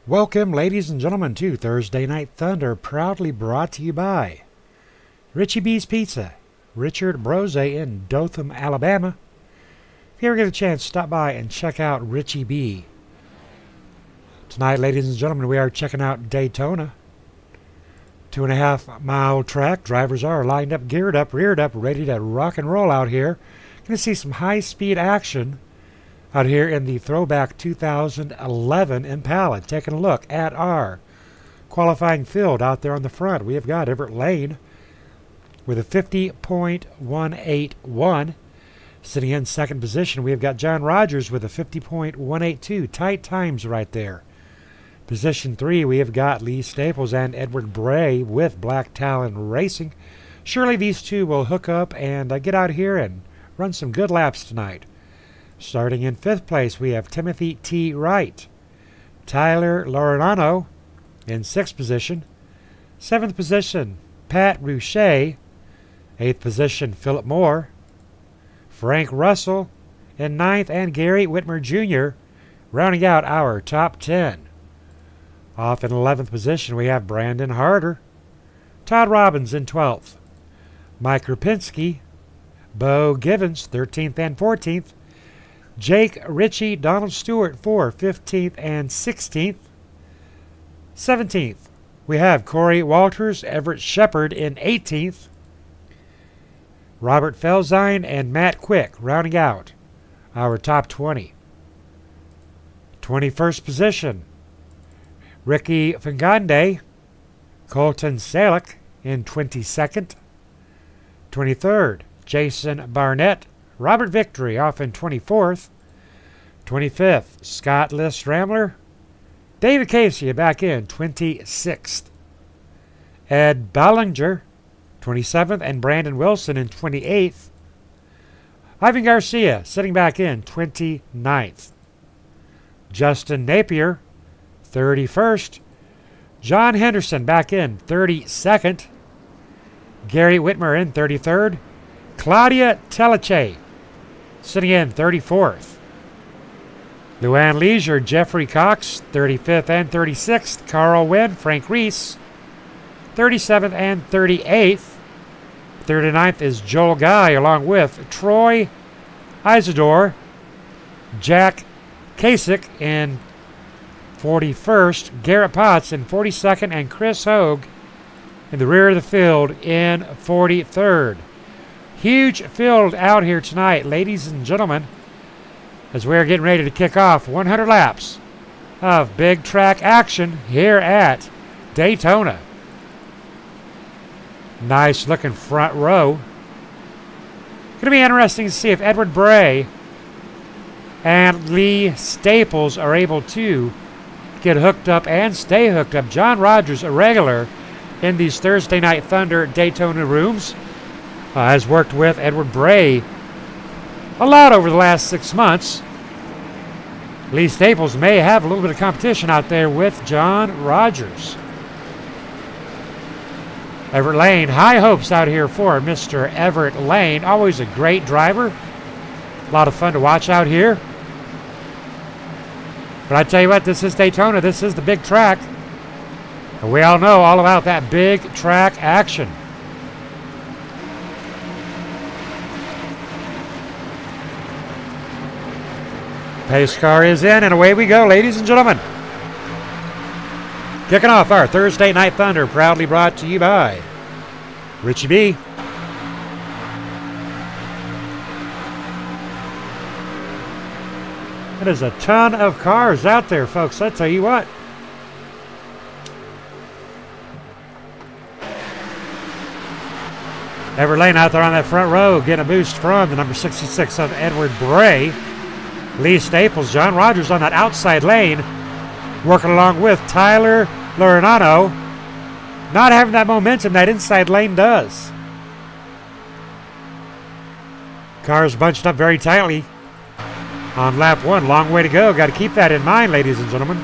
Welcome, ladies and gentlemen, to Thursday Night Thunder, proudly brought to you by Richie B's Pizza, Richard Brose in Dothan, Alabama. If you ever get a chance, stop by and check out Richie B. Tonight, ladies and gentlemen, we are checking out Daytona. 2.5 mile track. Drivers are lined up, geared up, reared up, ready to rock and roll out here. Going to see some high-speed action out here in the throwback 2011 Impala. Taking a look at our qualifying field out there on the front. We have got Everett Lane with a 50.181. Sitting in second position, we have got John Rogers with a 50.182. Tight times right there. Position 3, we have got Lee Staples and Edward Bray with Black Talon Racing. Surely these two will hook up and get out here and run some good laps tonight. Starting in 5th place, we have Timothy T. Wright. Tyler Laurenano in 6th position. 7th position, Pat Rouchet. 8th position, Philip Moore. Frank Russell in 9th, and Gary Whitmer Jr. rounding out our top 10. Off in 11th position, we have Brandon Harder. Todd Robbins in 12th. Mike Rapinski. Bo Givens, 13th and 14th. Jake Ritchie, Donald Stewart for 15th and 16th. 17th, we have Corey Walters, Everett Shepard in 18th. Robert Felzine and Matt Quick rounding out our top 20. 21st position, Ricky Fingande, Colton Salick in 22nd. 23rd, Jason Barnett, Robert Victory off in 24th. 25th, Scott List Rambler. David Casey back in 26th. Ed Ballinger, 27th, and Brandon Wilson in 28th. Ivan Garcia sitting back in 29th. Justin Napier, 31st. John Henderson back in 32nd. Gary Whitmer in 33rd. Claudia Teleche sitting in 34th. Luann Leisure, Jeffrey Cox, 35th and 36th. Carl Wynn, Frank Reese, 37th and 38th. 39th is Joel Guy, along with Troy Isidore, Jack Kasich in 41st, Garrett Potts in 42nd, and Chris Hogue in the rear of the field in 43rd. Huge field out here tonight, ladies and gentlemen, as we're getting ready to kick off 100 laps of big track action here at Daytona. Nice looking front row. Going to be interesting to see if Edward Bray and Lee Staples are able to get hooked up and stay hooked up. John Rogers, a regular in these Thursday Night Thunder Daytona rooms, has worked with Edward Bray a lot over the last 6 months. Lee Staples may have a little bit of competition out there with John Rogers. Everett Lane, high hopes out here for Mr. Everett Lane. Always a great driver. A lot of fun to watch out here. But I tell you what, this is Daytona. This is the big track. And we all know all about that big track action. Pace car is in, and away we go, ladies and gentlemen. Kicking off our Thursday Night Thunder, proudly brought to you by Richie B. There's a ton of cars out there, folks. I tell you what. Everett Lane out there on that front row, getting a boost from the number 66 of Edward Bray. Lee Staples, John Rogers on that outside lane, working along with Tyler Laurenano. Not having that momentum that inside lane does. Cars bunched up very tightly on lap 1. Long way to go. Got to keep that in mind, ladies and gentlemen.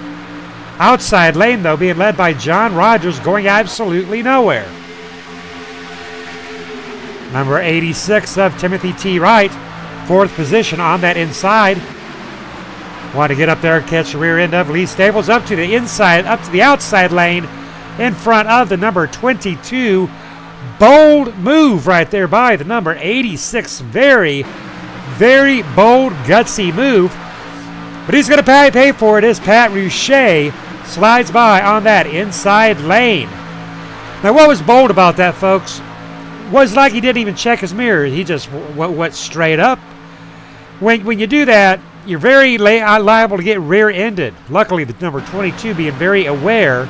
Outside lane, though, being led by John Rogers, going absolutely nowhere. Number 86 of Timothy T. Wright, 4th position on that inside. Want to get up there and catch the rear end of Lee Stables up to the inside, up to the outside lane in front of the number 22. Bold move right there by the number 86. Very, very bold, gutsy move. But he's going to pay for it as Pat Rouchet slides by on that inside lane. Now, what was bold about that, folks, was like he didn't even check his mirror. He just went straight up. When you do that, you're very liable to get rear-ended. Luckily, the number 22, being very aware,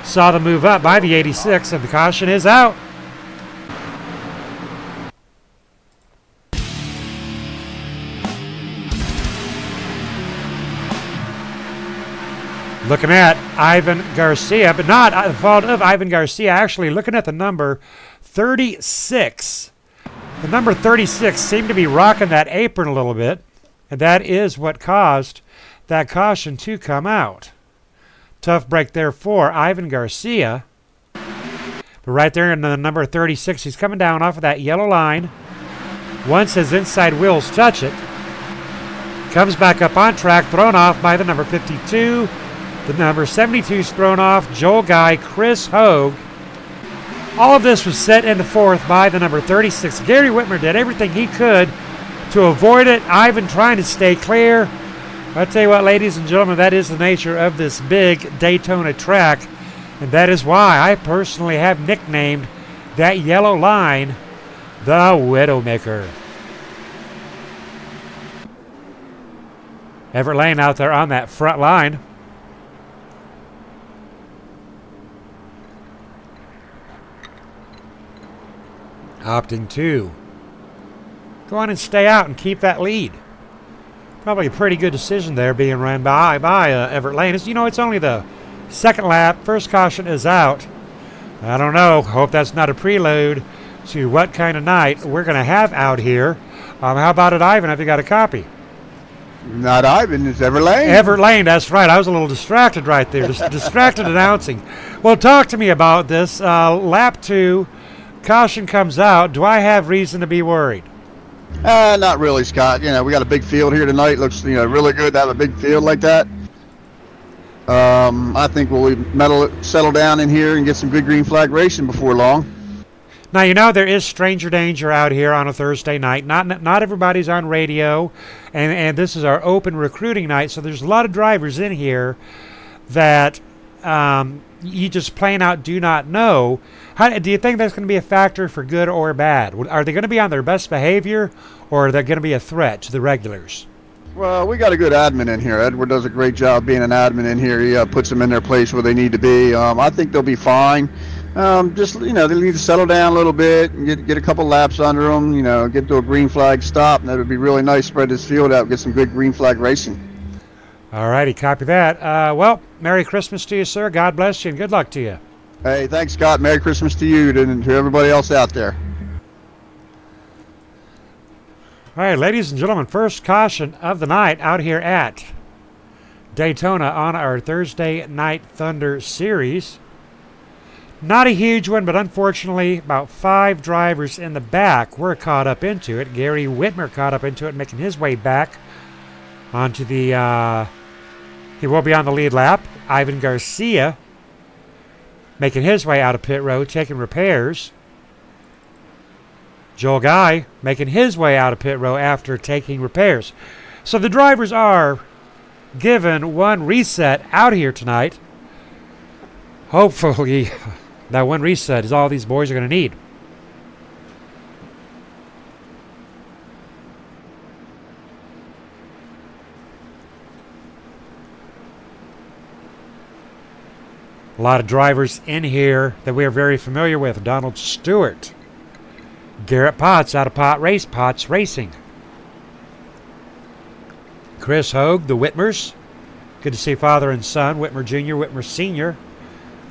saw the move up by the 86, and the caution is out. Looking at Ivan Garcia, but not the fault of Ivan Garcia, actually looking at the number 36. The number 36 seemed to be rocking that apron a little bit, and that is what caused that caution to come out. Tough break there for Ivan Garcia. But right there in the number 36, he's coming down off of that yellow line. Once his inside wheels touch it, comes back up on track, thrown off by the number 52. The number 72 is thrown off, Joel Guy, Chris Hogue. All of this was set into fourth by the number 36. Gary Whitmer did everything he could to avoid it. Ivan trying to stay clear. I'll tell you what, ladies and gentlemen, that is the nature of this big Daytona track. And that is why I personally have nicknamed that yellow line the Widowmaker. Everett Lane out there on that front line. Opting to go on and stay out and keep that lead. Probably a pretty good decision there being run by Everett Lane. It's, you know, it's only the second lap. First caution is out. I don't know. Hope that's not a prelude to what kind of night we're going to have out here. How about it, Ivan? Have you got a copy? Not Ivan, it's Everett Lane. Everett Lane, that's right. I was a little distracted right there. Distracted announcing. Well, talk to me about this. Lap 2. Caution comes out. Do I have reason to be worried? Not really, Scott. You know, we got a big field here tonight. Looks, you know, really good to have a big field like that. I think we'll settle down in here and get some good green flag racing before long. Now, you know, there is stranger danger out here on a Thursday night. Not everybody's on radio, and this is our open recruiting night, so there's a lot of drivers in here that you just plain out do not know. Do you think that's going to be a factor for good or bad? Are they going to be on their best behavior, or are they going to be a threat to the regulars? Well, we got a good admin in here. Edward does a great job being an admin in here. He puts them in their place where they need to be. I think they'll be fine. Just, you know, they need to settle down a little bit and get a couple laps under them, you know, get to a green flag stop, and that would be really nice. Spread this field out, get some good green flag racing. All righty, copy that. Well, Merry Christmas to you, sir. God bless you, and good luck to you. Hey, thanks, Scott. Merry Christmas to you and to everybody else out there. All right, ladies and gentlemen, first caution of the night out here at Daytona on our Thursday Night Thunder Series. Not a huge one, but unfortunately, about 5 drivers in the back were caught up into it. Gary Whitmer caught up into it, making his way back onto the... he will be on the lead lap. Ivan Garcia making his way out of pit road, taking repairs. Joel Guy making his way out of pit row after taking repairs. So the drivers are given one reset out here tonight. Hopefully that one reset is all these boys are going to need. A lot of drivers in here that we are very familiar with. Donald Stewart. Garrett Potts out of Potts Racing. Chris Hogue, the Whitmers. Good to see father and son, Whitmer Jr., Whitmer Sr.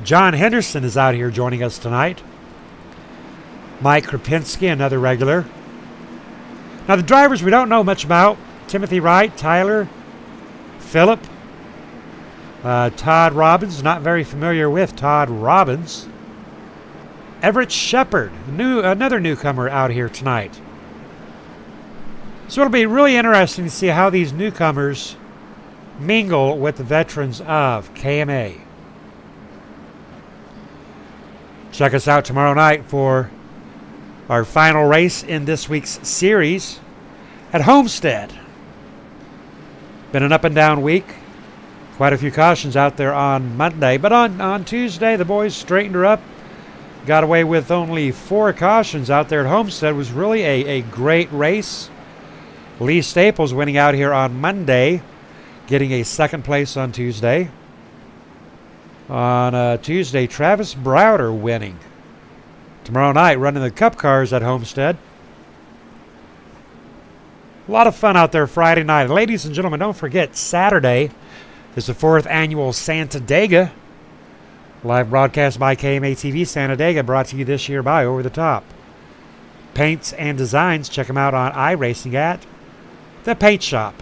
John Henderson is out here joining us tonight. Mike Krapinski, another regular. Now the drivers we don't know much about. Timothy Wright, Tyler, Phillip, Todd Robbins, not very familiar with Todd Robbins. Everett Shepard, another newcomer out here tonight. So it'll be really interesting to see how these newcomers mingle with the veterans of KMA. Check us out tomorrow night for our final race in this week's series at Homestead. Been an up and down week. Quite a few cautions out there on Monday, but on Tuesday the boys straightened her up. Got away with only 4 cautions out there at Homestead. It was really a great race. Lee Staples winning out here on Monday, getting a 2nd place on Tuesday. On Tuesday, Travis Browder winning. Tomorrow night, running the Cup cars at Homestead. A lot of fun out there Friday night. Ladies and gentlemen, don't forget, Saturday is the 4th annual Santa Dega. Live broadcast by KMA TV Santa Dega, brought to you this year by Over the Top. Paints and designs, check them out on iRacing at The Paint Shop.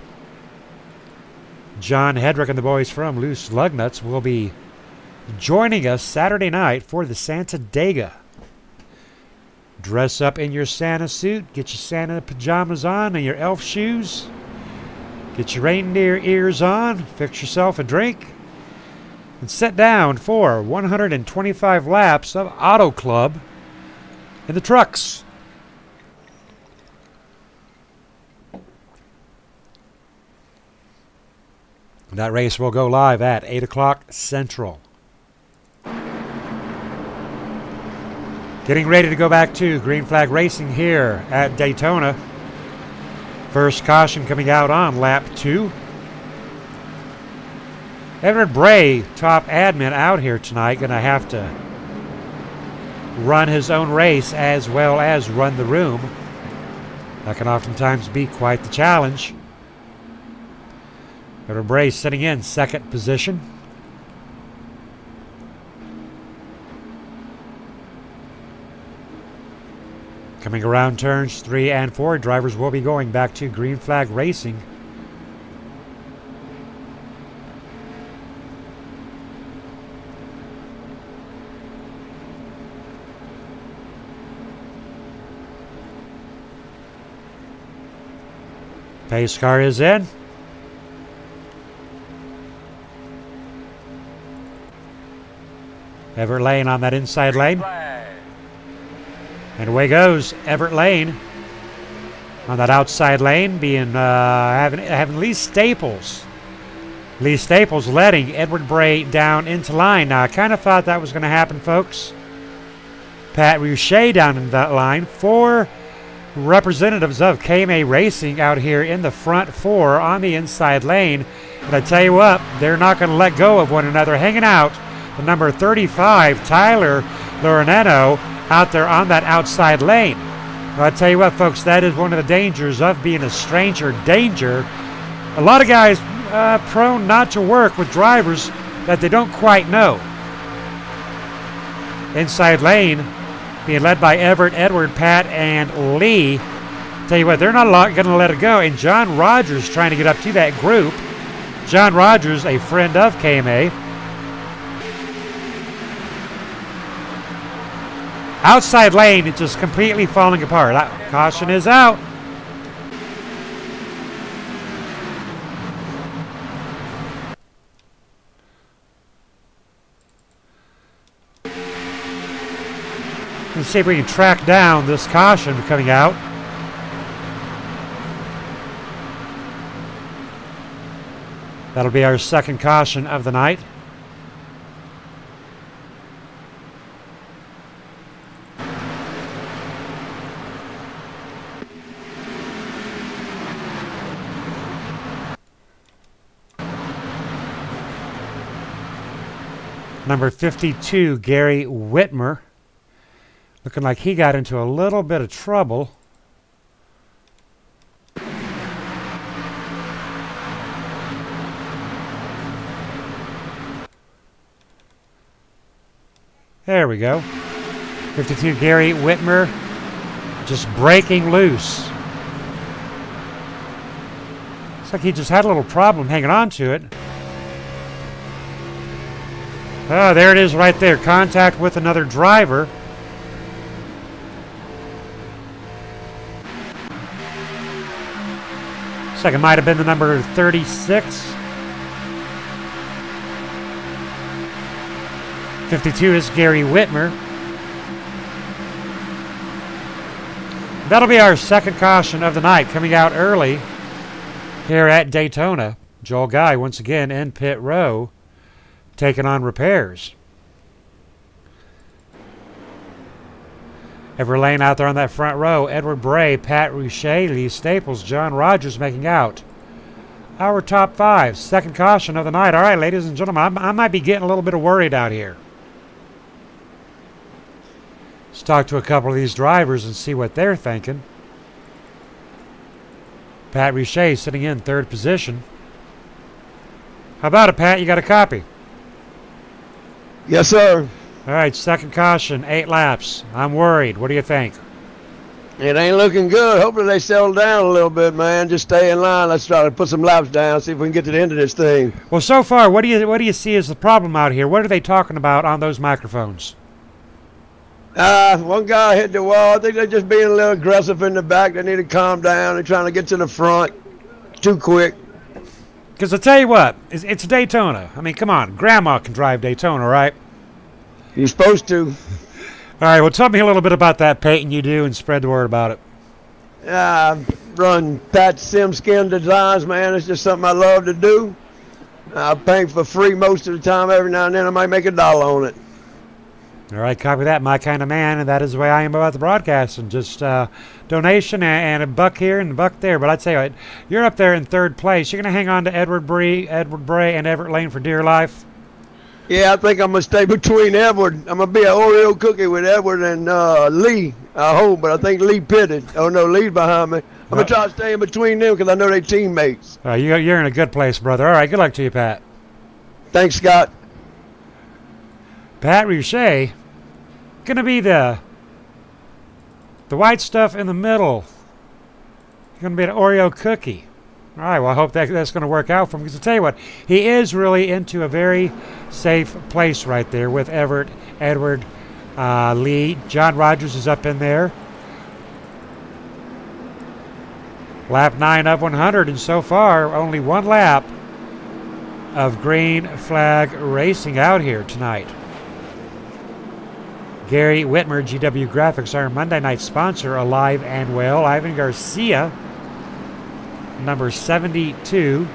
John Hedrick and the boys from Loose Lugnuts will be joining us Saturday night for the Santa Dega. Dress up in your Santa suit, get your Santa pajamas on and your elf shoes. Get your reindeer ears on, fix yourself a drink, and sit down for 125 laps of Auto Club in the trucks. That race will go live at 8 o'clock Central. Getting ready to go back to green flag racing here at Daytona. First caution coming out on lap 2. Everett Bray, top admin, out here tonight. Going to have to run his own race as well as run the room. That can oftentimes be quite the challenge. Everett Bray sitting in 2nd position. Coming around turns 3 and 4, drivers will be going back to green flag racing. Pace car is in. Everett Lane on that inside lane. And away goes Everett Lane on that outside lane, being having Lee Staples. Lee Staples letting Edward Bray down into line. Now, I kind of thought that was going to happen, folks. Pat Rouchet down in that line. 4 representatives of KMA Racing out here in the front 4 on the inside lane. And I tell you what, they're not going to let go of one another. Hanging out, the number 35, Tyler Lorenano, out there on that outside lane. Well, I tell you what, folks, that is one of the dangers of being a stranger danger. A lot of guys prone not to work with drivers that they don't quite know. Inside lane being led by Everett, Edward, Pat, and Lee. Tell you what, they're not going to let it go. And John Rogers trying to get up to that group. John Rogers, a friend of KMA. Outside lane, it's just completely falling apart. Caution is out. Let's see if we can track down this caution coming out. That'll be our 2nd caution of the night. Number 52, Gary Whitmer, looking like he got into a little bit of trouble. There we go. 52, Gary Whitmer, just breaking loose. Looks like he just had a little problem hanging on to it. Oh, there it is right there. Contact with another driver. Looks like it might have been the number 36. 52 is Gary Whitmer. That'll be our second caution of the night, coming out early here at Daytona. Joel Guy once again in pit row, taking on repairs. Everett Lane out there on that front row. Edward Bray, Pat Rouchet, Lee Staples, John Rogers making out our top 5. Second caution of the night. All right, ladies and gentlemen, I might be getting a little bit worried out here. Let's talk to a couple of these drivers and see what they're thinking. Pat Rouchet sitting in third position. How about it, Pat? You got a copy? Yes, sir. All right, second caution, 8 laps. I'm worried. What do you think? It ain't looking good. Hopefully they settle down a little bit, man. Just stay in line. Let's try to put some laps down, see if we can get to the end of this thing. Well, so far, what do you see as the problem out here? What are they talking about on those microphones? One guy hit the wall. I think they're just being a little aggressive in the back. They need to calm down. They're trying to get to the front too quick. Because I tell you what, it's Daytona. I mean, come on. Grandma can drive Daytona, right? You're supposed to. All right, well, tell me a little bit about that painting you do and spread the word about it. I run Pat Simskin Designs, man. It's just something I love to do. I paint for free most of the time. Every now and then I might make $1 on it. All right, copy that. My kind of man, and that is the way I am about the broadcasting. Just donation and $1 here and $1 there. But I tell you what, you're up there in third place. You're going to hang on to Edward Bray, and Everett Lane for dear life. Yeah, I think I'm going to stay between Edward. I'm going to be an Oreo cookie with Edward and Lee, I hope. But I think Lee pitted. Oh, no, Lee's behind me. I'm going to try to stay in between them because I know they're teammates. You're in a good place, brother. All right, good luck to you, Pat. Thanks, Scott. Pat Rouchet, going to be the white stuff in the middle. Going to be an Oreo cookie. All right, well, I hope that's going to work out for him. Because I'll tell you what, he is really into a very safe place right there with Everett, Edward, Lee. John Rogers is up in there. Lap 9 of 100, and so far, only 1 lap of green flag racing out here tonight. Gary Whitmer, GW Graphics, our Monday night sponsor, alive and well. Ivan Garcia, number 72.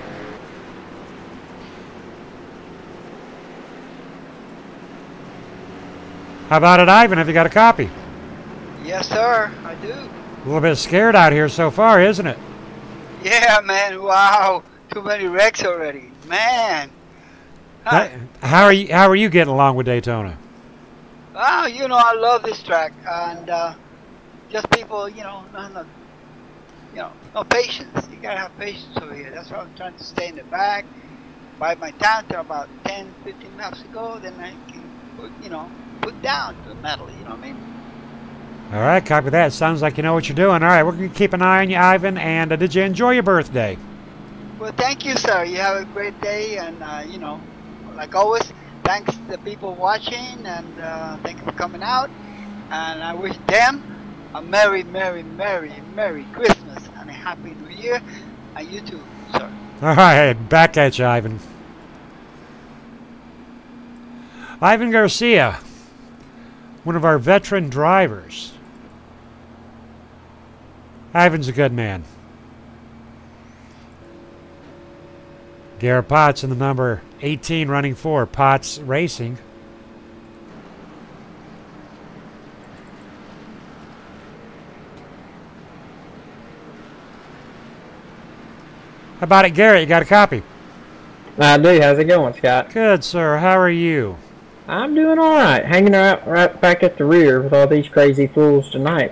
How about it, Ivan? Have you got a copy? Yes, sir, I do. A little bit scared out here so far, isn't it? Yeah, man. Wow, too many wrecks already, man. Hi. How are you getting along with Daytona? Wow, you know I love this track, and just people, no patience. You gotta have patience over here. That's why I'm trying to stay in the back, bide my time till about 10, 15 laps ago. Then I can, put down to the metal. You know what I mean? All right, copy that. Sounds like you know what you're doing. All right, we're going to keep an eye on you, Ivan. And did you enjoy your birthday? Well, thank you, sir. You have a great day. And, like always, thanks to the people watching. And thank you for coming out. And I wish them a Merry, Merry, Merry, Merry Christmas and a Happy New Year. And you too, sir. All right, back at you, Ivan. Ivan Garcia, one of our veteran drivers. Ivan's a good man. Garrett Potts in the number 18 running for Potts Racing. How about it, Garrett? You got a copy? I do. How's it going, Scott? Good, sir. How are you? I'm doing all right. Hanging out right back at the rear with all these crazy fools tonight.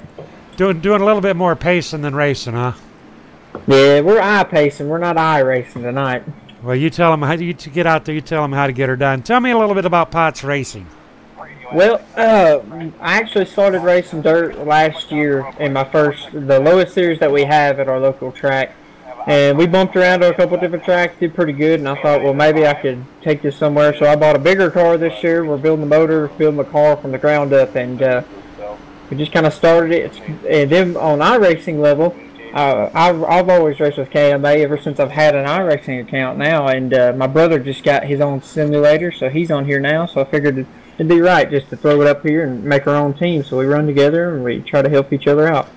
Doing a little bit more pacing than racing, huh? Yeah, we're eye pacing. We're not eye racing tonight. Well, you tell them how you get out there. You tell them how to get her done. Tell me a little bit about Potts Racing. Well, I actually started racing dirt last year in the lowest series that we have at our local track. And we bumped around to a couple different tracks, did pretty good, and I thought, well, maybe I could take this somewhere. So I bought a bigger car this year. We're building the motor, building the car from the ground up, and we just kind of started it. And then on iRacing level, I've always raced with KMA ever since I've had an iRacing account now, and my brother just got his own simulator, so he's on here now. So I figured it'd be right just to throw it up here and make our own team. So we run together and we try to help each other out.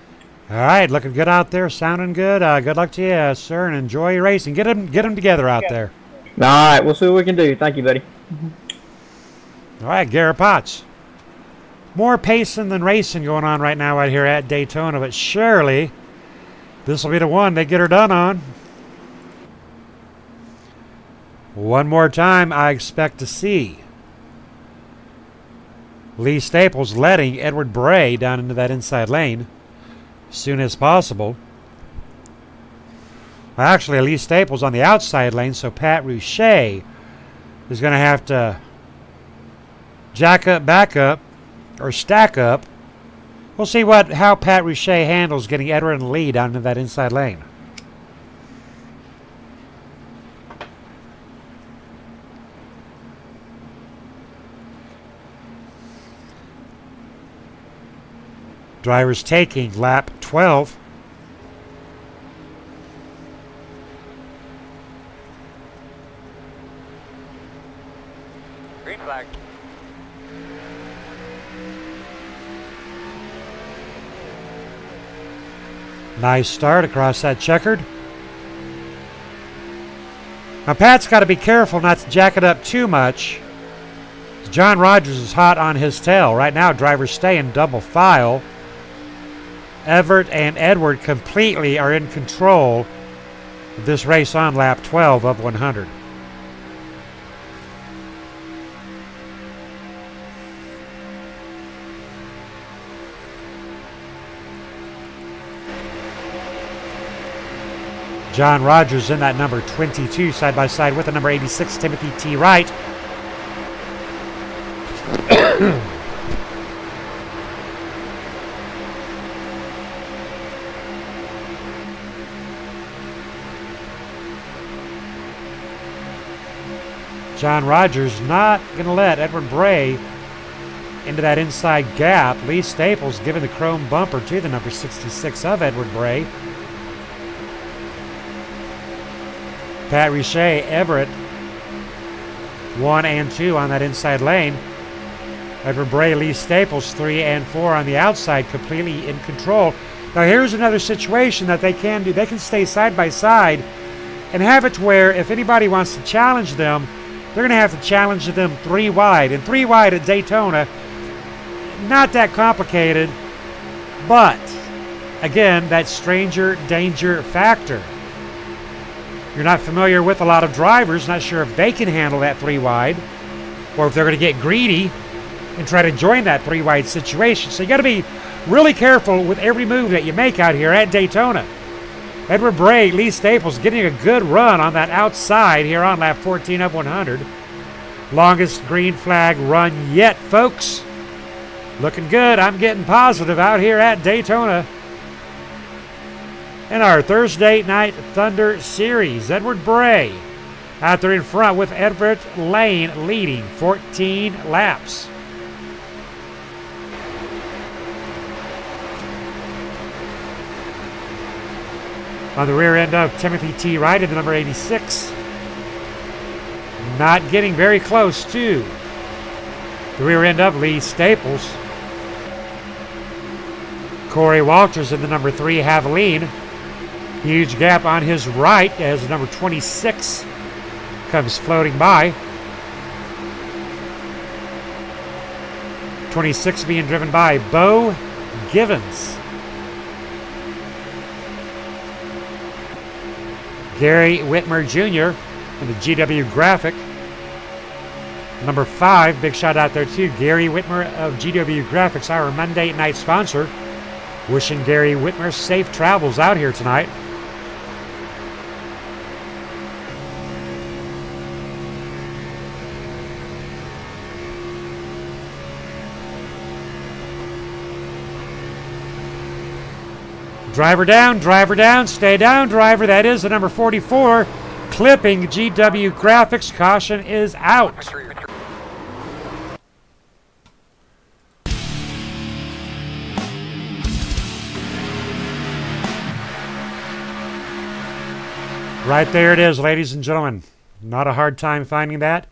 All right, looking good out there, sounding good. Good luck to you, sir, and enjoy your racing. Get them together out there. All right, we'll see what we can do. Thank you, buddy. All right, Garrett Potts. More pacing than racing going on right now out here at Daytona, but surely this will be the one they get her done on. One more time, I expect to see Lee Staples letting Edward Bray down into that inside lane as soon as possible. Well, actually, Lee Staples on the outside lane, so Pat Rouchet is going to have to jack up, back up, or stack up. We'll see how Pat Rouchet handles getting Edward and Lee down into that inside lane. Drivers taking lap 12. Green flag. Nice start across that checkered. Now Pat's got to be careful not to jack it up too much. John Rogers is hot on his tail. Right now, drivers stay in double file. Everett and Edward completely are in control of this race on lap 12 of 100. John Rogers in that number 22 side by side with the number 86 Timothy T. Wright. John Rogers not going to let Edward Bray into that inside gap. Lee Staples giving the chrome bumper to the number 66 of Edward Bray. Pat Rouchet, Everett, 1 and 2 on that inside lane. Edward Bray, Lee Staples, 3 and 4 on the outside, completely in control. Now here's another situation that they can do. They can stay side by side and have it to where if anybody wants to challenge them, they're going to have to challenge them 3 wide. And 3 wide at Daytona, not that complicated, but again, that stranger danger factor. You're not familiar with a lot of drivers, not sure if they can handle that 3 wide or if they're going to get greedy and try to join that 3 wide situation. So you got to be really careful with every move that you make out here at Daytona. Edward Bray, Lee Staples getting a good run on that outside here on lap 14 of 100. Longest green flag run yet, folks. Looking good. I'm getting positive out here at Daytona. In our Thursday Night Thunder Series, Edward Bray out there in front with Everett Lane leading 14 laps. On the rear end of Timothy T. Wright in the number 86. Not getting very close to the rear end of Lee Staples. Corey Walters in the number 3 Haviline. Huge gap on his right as the number 26 comes floating by. 26 being driven by Bo Givens. Gary Whitmer Jr. in the GW Graphic. Number 5, big shout out there too. Gary Whitmer of GW Graphics, our Monday night sponsor. Wishing Gary Whitmer safe travels out here tonight. Driver down, stay down, driver. That is the number 44, clipping GW Graphics. Caution is out. Right there it is, ladies and gentlemen. Not a hard time finding that.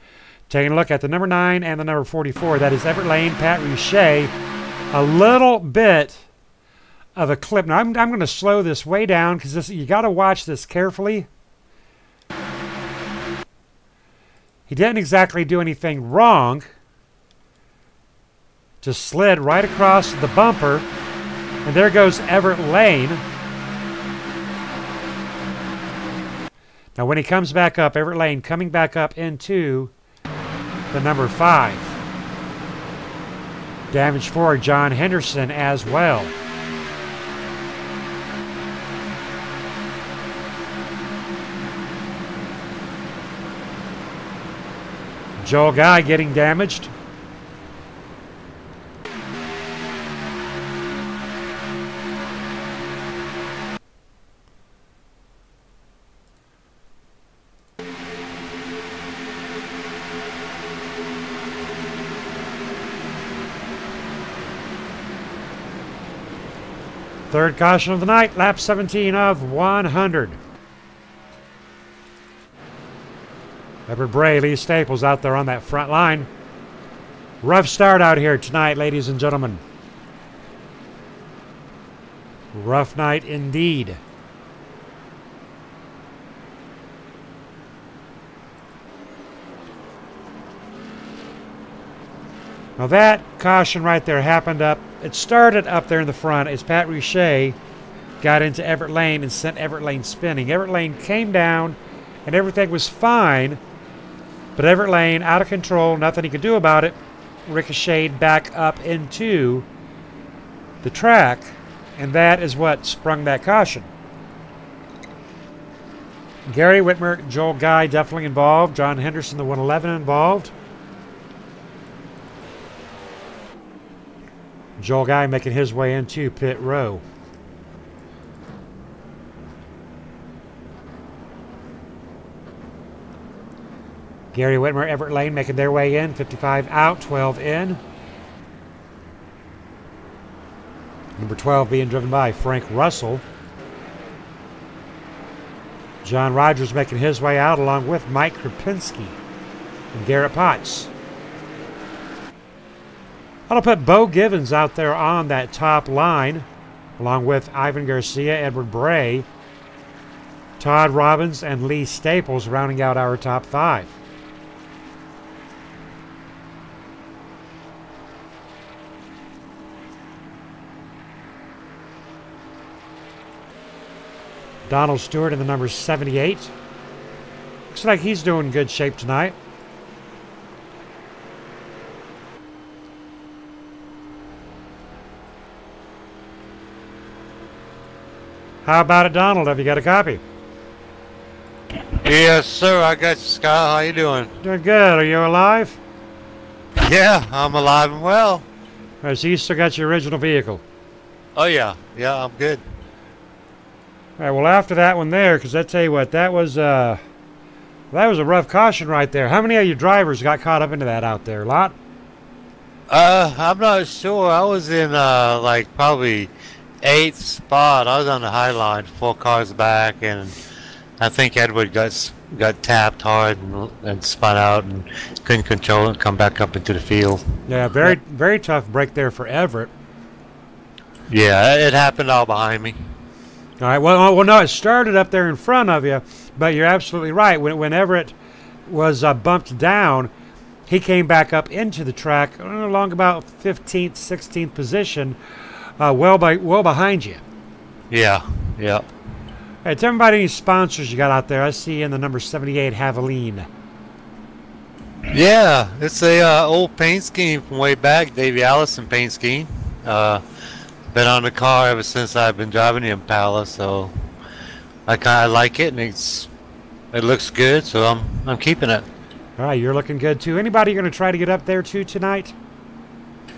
Taking a look at the number 9 and the number 44. That is Everett Lane, Pat Richey. A little bit of a clip. Now, I'm going to slow this way down because you got to watch this carefully. He didn't exactly do anything wrong. Just slid right across the bumper. And there goes Everett Lane. Now, when he comes back up, Everett Lane coming back up into the number 5. Damage for John Henderson as well. Joel Guy getting damaged. Third caution of the night, lap 17 of 100. Edward Bray, Lee Staples out there on that front line. Rough start out here tonight, ladies and gentlemen. Rough night indeed. Now that caution right there happened up. It started up there in the front as Pat Richey got into Everett Lane and sent Everett Lane spinning. Everett Lane came down and everything was fine. But Everett Lane, out of control, nothing he could do about it, ricocheted back up into the track. And that is what sprung that caution. Gary Whitmer, Joel Guy definitely involved. John Henderson, the 111 involved. Joel Guy making his way into pit row. Gary Whitmer, Everett Lane making their way in. 55 out, 12 in. Number 12 being driven by Frank Russell. John Rogers making his way out along with Mike Krupinski and Garrett Potts. I'll put Bo Givens out there on that top line, along with Ivan Garcia, Edward Bray, Todd Robbins, and Lee Staples rounding out our top 5. Donald Stewart in the number 78. Looks like he's doing good shape tonight. How about it, Donald? Have you got a copy? Yes, sir. I got you, Scott. How you doing? Doing good. Are you alive? Yeah, I'm alive and well. All right, so you still got your original vehicle. Oh, yeah. Yeah, I'm good. All right, well, after that one there, because I tell you what, that was a rough caution right there. How many of you drivers got caught up into that out there? A lot? I'm not sure. I was in, like, probably 8th spot. I was on the high line, 4 cars back, and I think Edward got tapped hard and spun out and couldn't control it and come back up into the field. Yeah, very tough break there for Everett. Yeah, it happened all behind me. All right, well, no, it started up there in front of you, but you're absolutely right. When Everett was bumped down, he came back up into the track along about 15th, 16th position, well behind you. Yeah, yeah. Hey, tell me about any sponsors you got out there. I see in the number 78 Haviline. Yeah, it's a old paint scheme from way back, Davey Allison paint scheme. Been on the car ever since I've been driving the Impala, so I kind of like it, and it looks good, so I'm keeping it. All right, you're looking good too. Anybody going to try to get up there too tonight?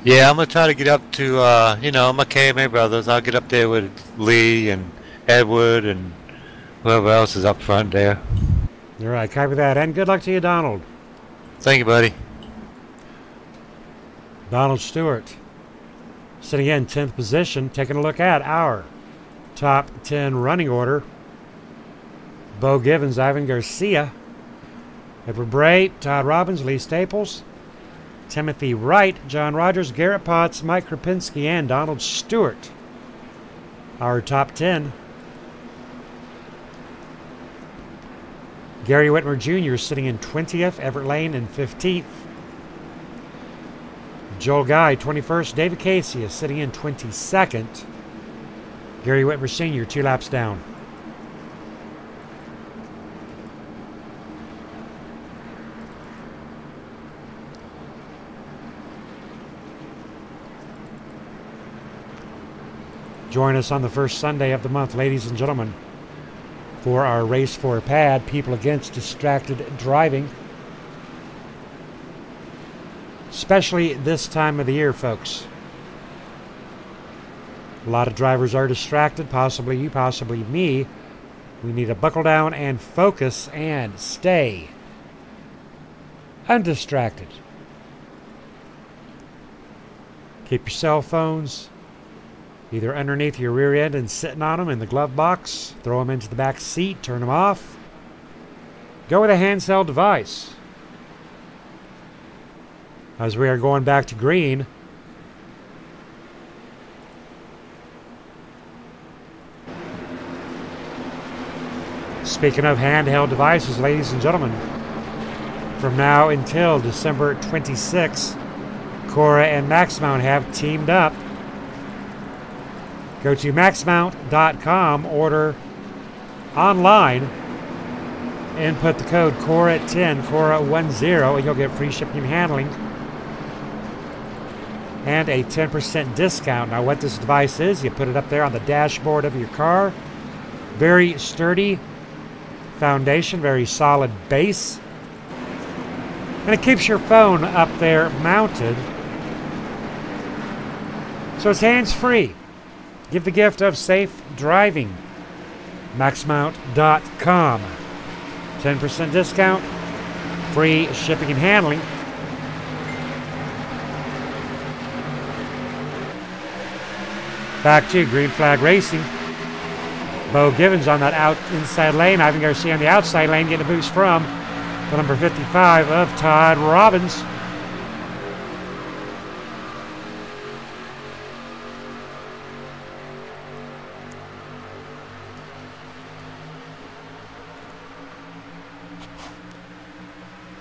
Yeah, I'm gonna try to get up to my KMA brothers. I'll get up there with Lee and Edward and whoever else is up front there. All right, copy that, and good luck to you, Donald. Thank you, buddy. Donald Stewart sitting in 10th position, taking a look at our top 10 running order. Bo Givens, Ivan Garcia, Edward Bray, Todd Robbins, Lee Staples, Timothy Wright, John Rogers, Garrett Potts, Mike Krapinski, and Donald Stewart. Our top 10. Gary Whitmer Jr. sitting in 20th, Everett Lane in 15th. Joel Guy, 21st, David Casey is sitting in 22nd. Gary Whitmer Sr., 2 laps down. Join us on the first Sunday of the month, ladies and gentlemen, for our Race for a Pad, People Against Distracted Driving. Especially this time of the year, folks. A lot of drivers are distracted, possibly you, possibly me. We need to buckle down and focus and stay undistracted. Keep your cell phones either underneath your rear end and sitting on them in the glove box. Throw them into the back seat, turn them off. Go with a handheld device. As we are going back to green, speaking of handheld devices, ladies and gentlemen, from now until December 26th, Cora and MaxMount have teamed up. Go to maxmount.com, order online, input the code CORA10, CORA10, and you'll get free shipping and handling and a 10% discount. Now, what this device is, you put it up there on the dashboard of your car. Very sturdy foundation, very solid base. And it keeps your phone up there mounted, so it's hands-free. Give the gift of safe driving. Maxmount.com. 10% discount, free shipping and handling. Back to green flag racing. Bo Givens on that inside lane. Ivan Garcia on the outside lane, getting a boost from the number 55 of Todd Robbins.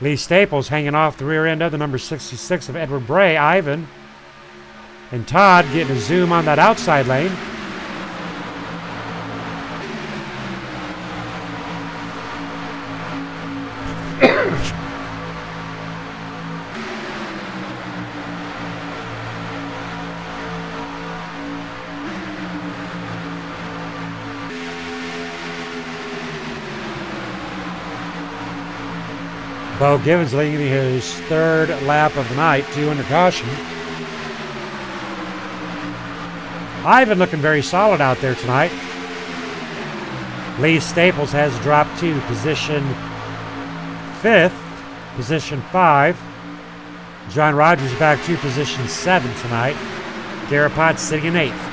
Lee Staples hanging off the rear end of the number 66 of Edward Bray, Ivan. And Todd getting a zoom on that outside lane. Bo Givens leading his third lap of the night, 2 under caution. Ivan looking very solid out there tonight. Lee Staples has dropped to position 5th, position 5. John Rogers back to position 7 tonight. Garrett Potts sitting in 8th.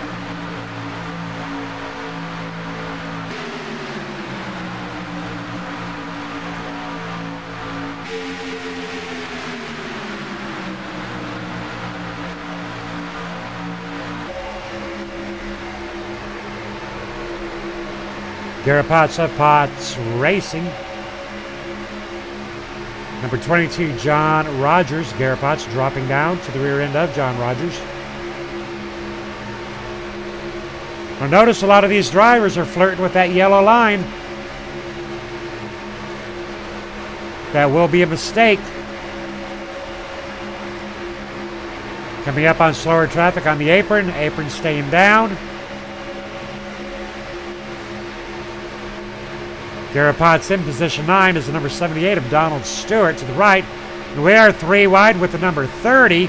Garrett Potts of Potts Racing. Number 22, John Rogers. Garrett Potts dropping down to the rear end of John Rogers. Now notice a lot of these drivers are flirting with that yellow line. That will be a mistake. Coming up on slower traffic on the apron. Apron staying down. Garrett Potts in position 9 is the number 78 of Donald Stewart to the right. And we are 3 wide with the number 30.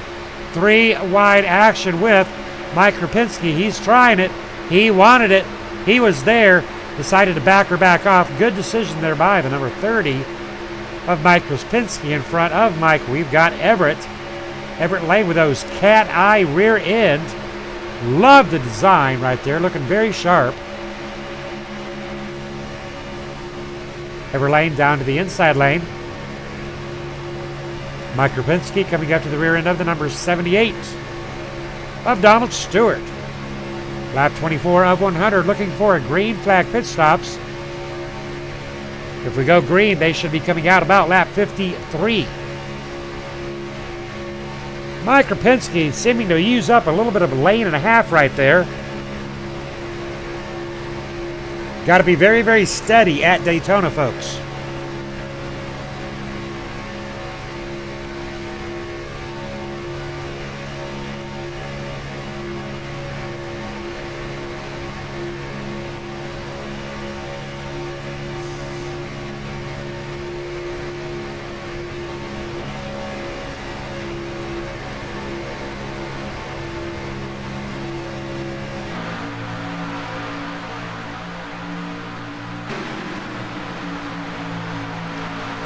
3 wide action with Mike Krapinski. He's trying it. He wanted it. He was there. Decided to back her back off. Good decision there by the number 30 of Mike Krapinski in front of Mike. We've got Everett. Everett Lane with those cat eye rear end. Love the design right there. Looking very sharp. Everett Lane down to the inside lane. Mike Rapinski coming up to the rear end of the number 78 of Donald Stewart. Lap 24 of 100, looking for a green flag pit stops. If we go green, they should be coming out about lap 53. Mike Rapinski seeming to use up a little bit of a lane and a half right there. Got to be very, very steady at Daytona, folks.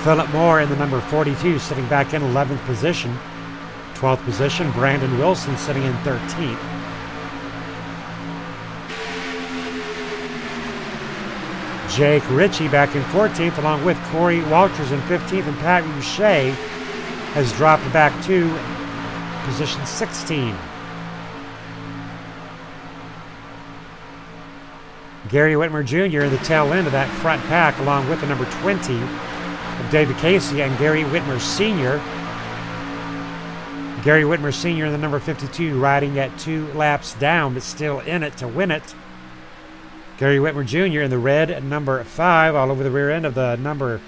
Philip Moore in the number 42 sitting back in 11th position. 12th position, Brandon Wilson sitting in 13th. Jake Ritchie back in 14th along with Corey Walters in 15th, and Pat Boucher has dropped back to position 16. Gary Whitmer Jr. in the tail end of that front pack along with the number 20 of David Casey and Gary Whitmer Sr. Gary Whitmer Sr. in the number 52 riding at 2 laps down but still in it to win it. Gary Whitmer Jr. in the red at number 5 all over the rear end of the number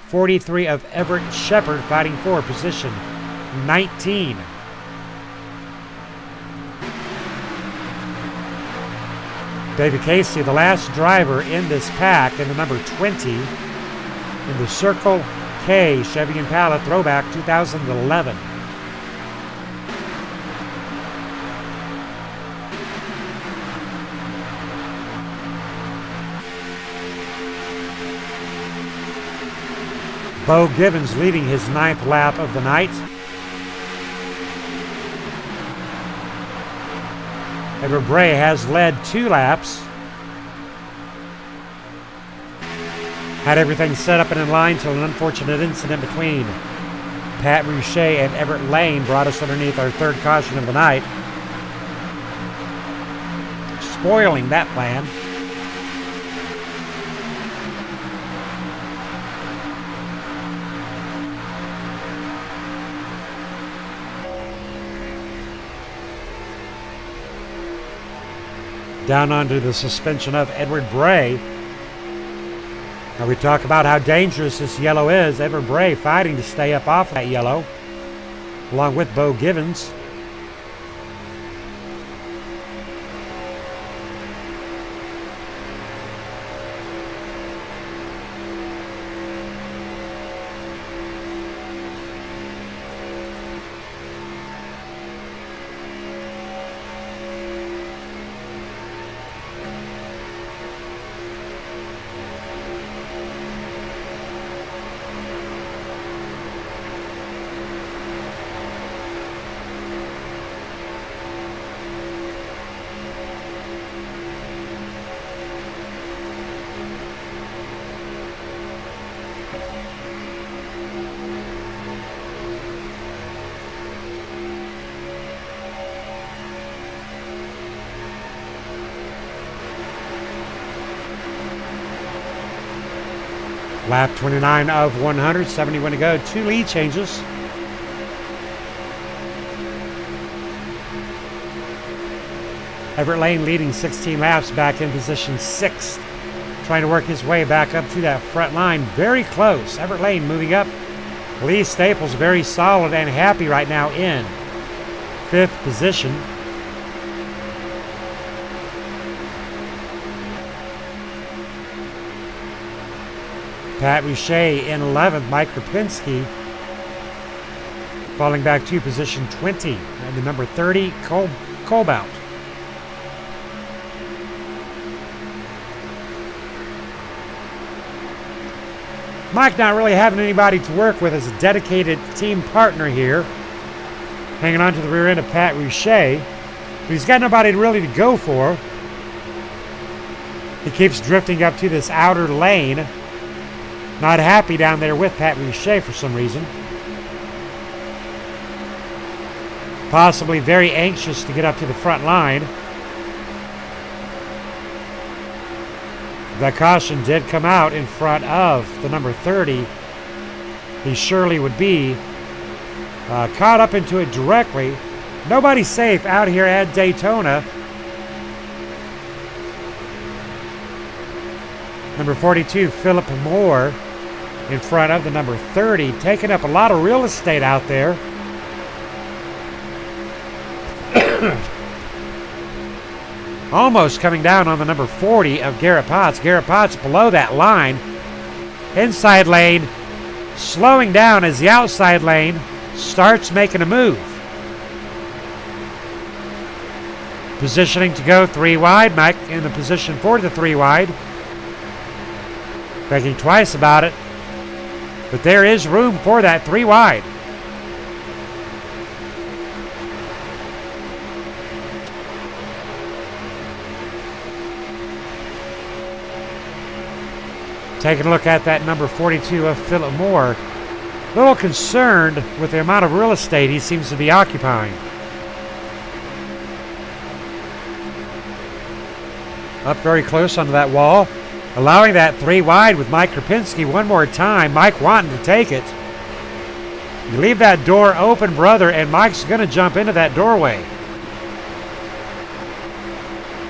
43 of Everett Shepard fighting for position 19. David Casey, the last driver in this pack in the number 20 in the Circle K Chevy Impala Throwback 2011. Bo Givens leading his 9th lap of the night. Edward Bray has led 2 laps. Had everything set up and in line till an unfortunate incident between Pat Boucher and Everett Lane brought us underneath our 3rd caution of the night, spoiling that plan. Down onto the suspension of Edward Bray. Now we talk about how dangerous this yellow is. Edward Bray fighting to stay up off that yellow, along with Bo Givens. Lap 29 of 100, 71 to go. 2 lead changes. Everett Lane leading 16 laps back in position 6th. Trying to work his way back up to that front line. Very close. Everett Lane moving up. Lee Staples very solid and happy right now in 5th position. Pat Boucher in 11th. Mike Rapinski falling back to position 20. And the number 30, Colbout. Mike not really having anybody to work with as a dedicated team partner here. Hanging on to the rear end of Pat Boucher. But he's got nobody really to go for. He keeps drifting up to this outer lane. Not happy down there with Pat Boucher for some reason. possibly very anxious to get up to the front line. That caution did come out in front of the number 30. He surely would be caught up into it directly. Nobody's safe out here at Daytona. Number 42, Philip Moore, in front of the number 30, taking up a lot of real estate out there. Almost coming down on the number 40 of Garrett Potts. Garrett Potts below that line. Inside lane, slowing down as the outside lane starts making a move. Positioning to go 3 wide. Mike in the position for the 3 wide. Thinking twice about it. But there is room for that 3 wide. Taking a look at that number 42 of Philip Moore. A little concerned with the amount of real estate he seems to be occupying. Up very close onto that wall. Allowing that 3 wide with Mike Krapinski one more time. Mike wanting to take it. You leave that door open, brother, and Mike's going to jump into that doorway.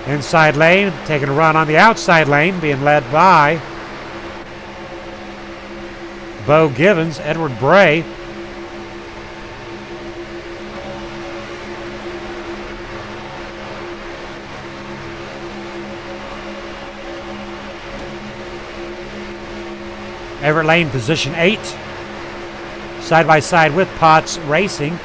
Inside lane, taking a run on the outside lane, being led by Bo Givens, Edward Bray. Everett Lane, position 8. Side by side with Potts Racing.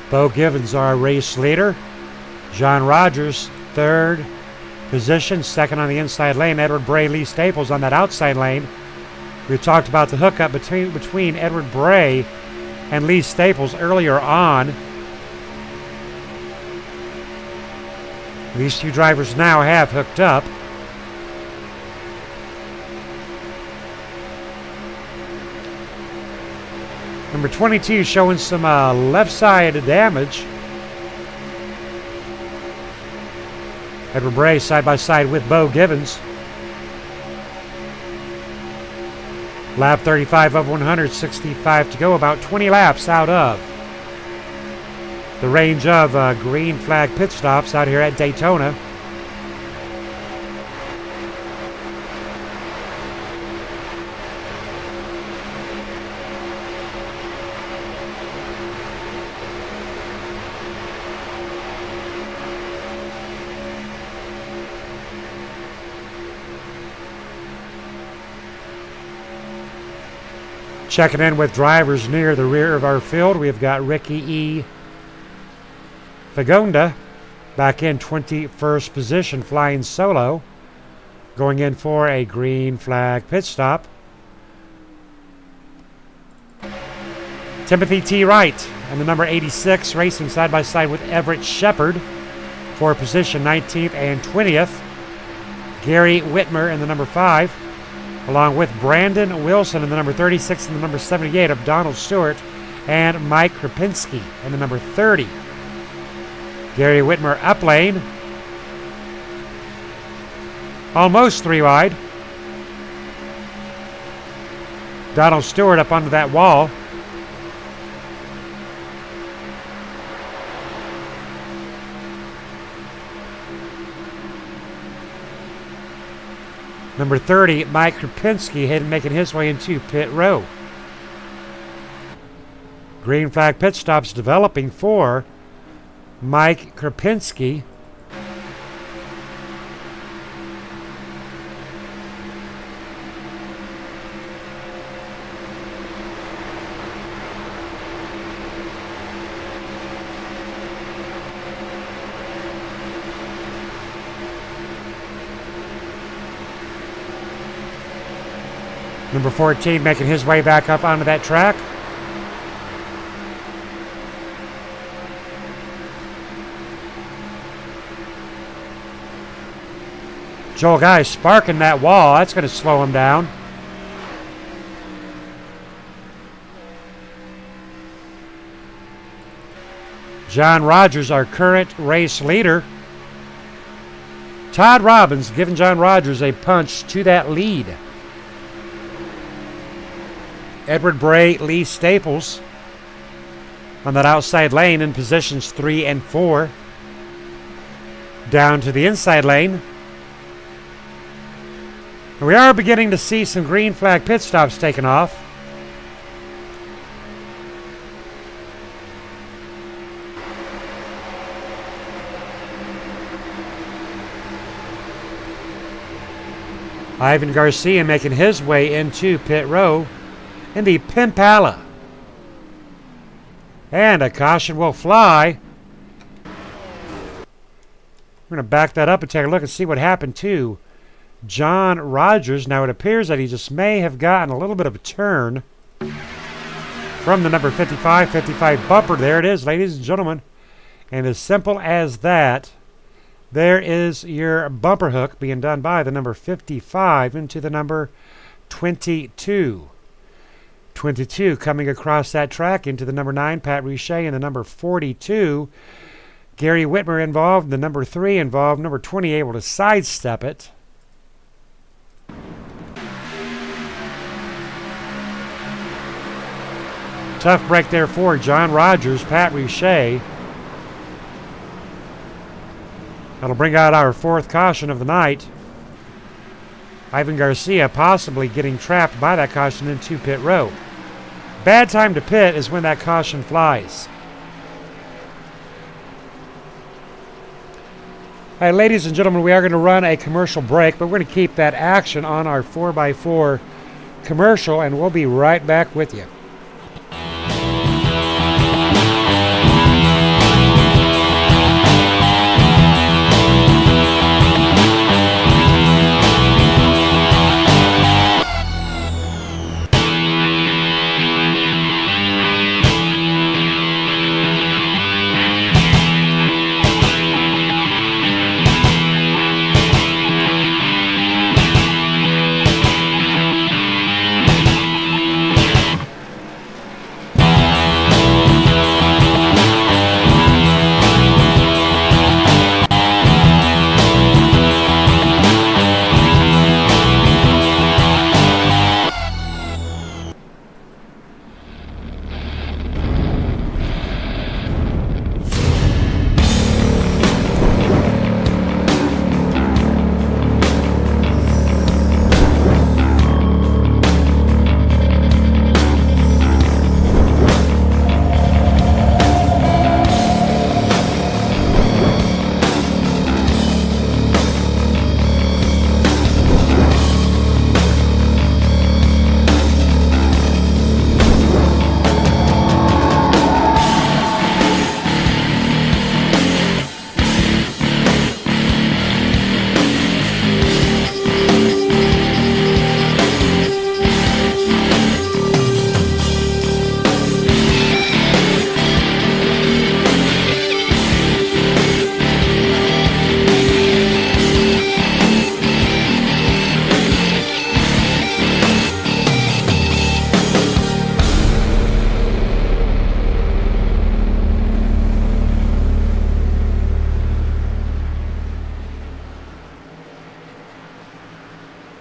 Bo Givens, our race leader. John Rogers, 3rd position, 2nd on the inside lane. Edward Bray, Lee Staples on that outside lane. We talked about the hookup between Edward Bray and Lee Staples earlier on. These two drivers now have hooked up. Number 22 showing some left side damage. Edward Bray side by side with Bo Givens. Lap 35 of 165 to go, about 20 laps out of the range of green flag pit stops out here at Daytona. Checking in with drivers near the rear of our field, we've got Ricky E. Fagonda back in 21st position, flying solo, going in for a green flag pit stop. Timothy T. Wright and the number 86 racing side by side with Everett Shepard for position 19th and 20th. Gary Whitmer in the number 5. Along with Brandon Wilson in the number 36 and the number 78 of Donald Stewart, and Mike Krapinski in the number 30. Gary Whitmer up lane. Almost 3 wide. Donald Stewart up onto that wall. Number 30, Mike Krapinski, making his way into pit row. Green flag pit stops developing for Mike Krapinski. Number 14 making his way back up onto that track. Joel Guy sparking that wall. That's going to slow him down. John Rogers, our current race leader. Todd Robbins giving John Rogers a punch to that lead. Edward Bray, Lee Staples on that outside lane in positions 3 and 4. Down to the inside lane. We are beginning to see some green flag pit stops taken off. Ivan Garcia making his way into pit row in the Impala. And a caution will fly. We're going to back that up and take a look and see what happened to John Rogers. Now it appears that he just may have gotten a little bit of a turn from the number 55 bumper. There it is, ladies and gentlemen. And as simple as that, there is your bumper hook being done by the number 55 into the number 22. 22 coming across that track into the number 9, Pat Richey, and the number 42, Gary Whitmer involved, the number 3 involved, number 20 able to sidestep it. Tough break there for John Rogers, Pat Richey. That'll bring out our 4th caution of the night. Ivan Garcia possibly getting trapped by that caution into pit row. Bad time to pit is when that caution flies. All right, ladies and gentlemen, we are going to run a commercial break, but we're going to keep that action on our 4x4 commercial, and we'll be right back with you.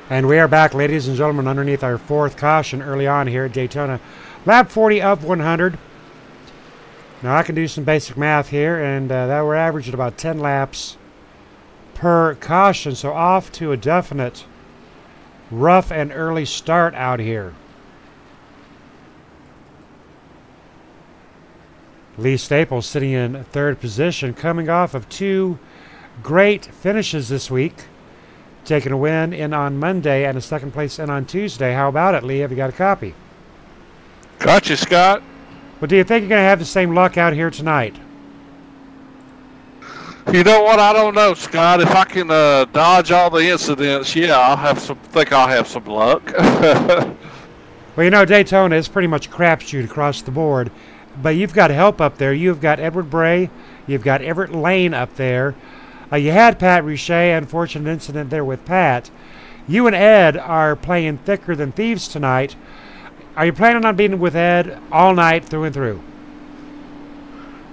And we are back, ladies and gentlemen, underneath our 4th caution early on here at Daytona. Lap 40 of 100. Now I can do some basic math here, and that we're averaging about 10 laps per caution. So off to a definite rough and early start out here. Lee Staples sitting in third position, coming off of two great finishes this week. Taking a win in on Monday and a second place in on Tuesday. How about it, Lee? Have you got a copy? Gotcha, Scott. Well, do you think you're going to have the same luck out here tonight? You know what? I don't know, Scott. If I can dodge all the incidents, yeah, think I'll have some luck. Well, you know, Daytona is pretty much a crapshoot across the board. But you've got help up there. You've got Edward Bray. You've got Everett Lane up there. You had Pat Richey, unfortunate incident there with Pat. You and Ed are playing thicker than thieves tonight. Are you planning on being with Ed all night through and through?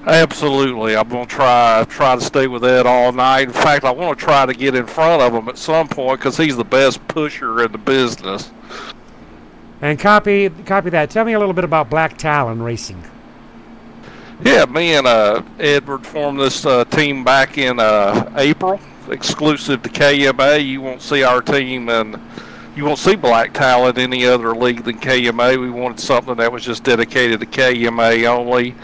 Absolutely. I'm going to try to stay with Ed all night. In fact, I want to try to get in front of him at some point because he's the best pusher in the business. And copy that. Tell me a little bit about Black Talon Racing. Yeah, me and Edward formed this team back in April, exclusive to KMA. You won't see our team and you won't see Black Talon in any other league than KMA. We wanted something that was just dedicated to KMA only,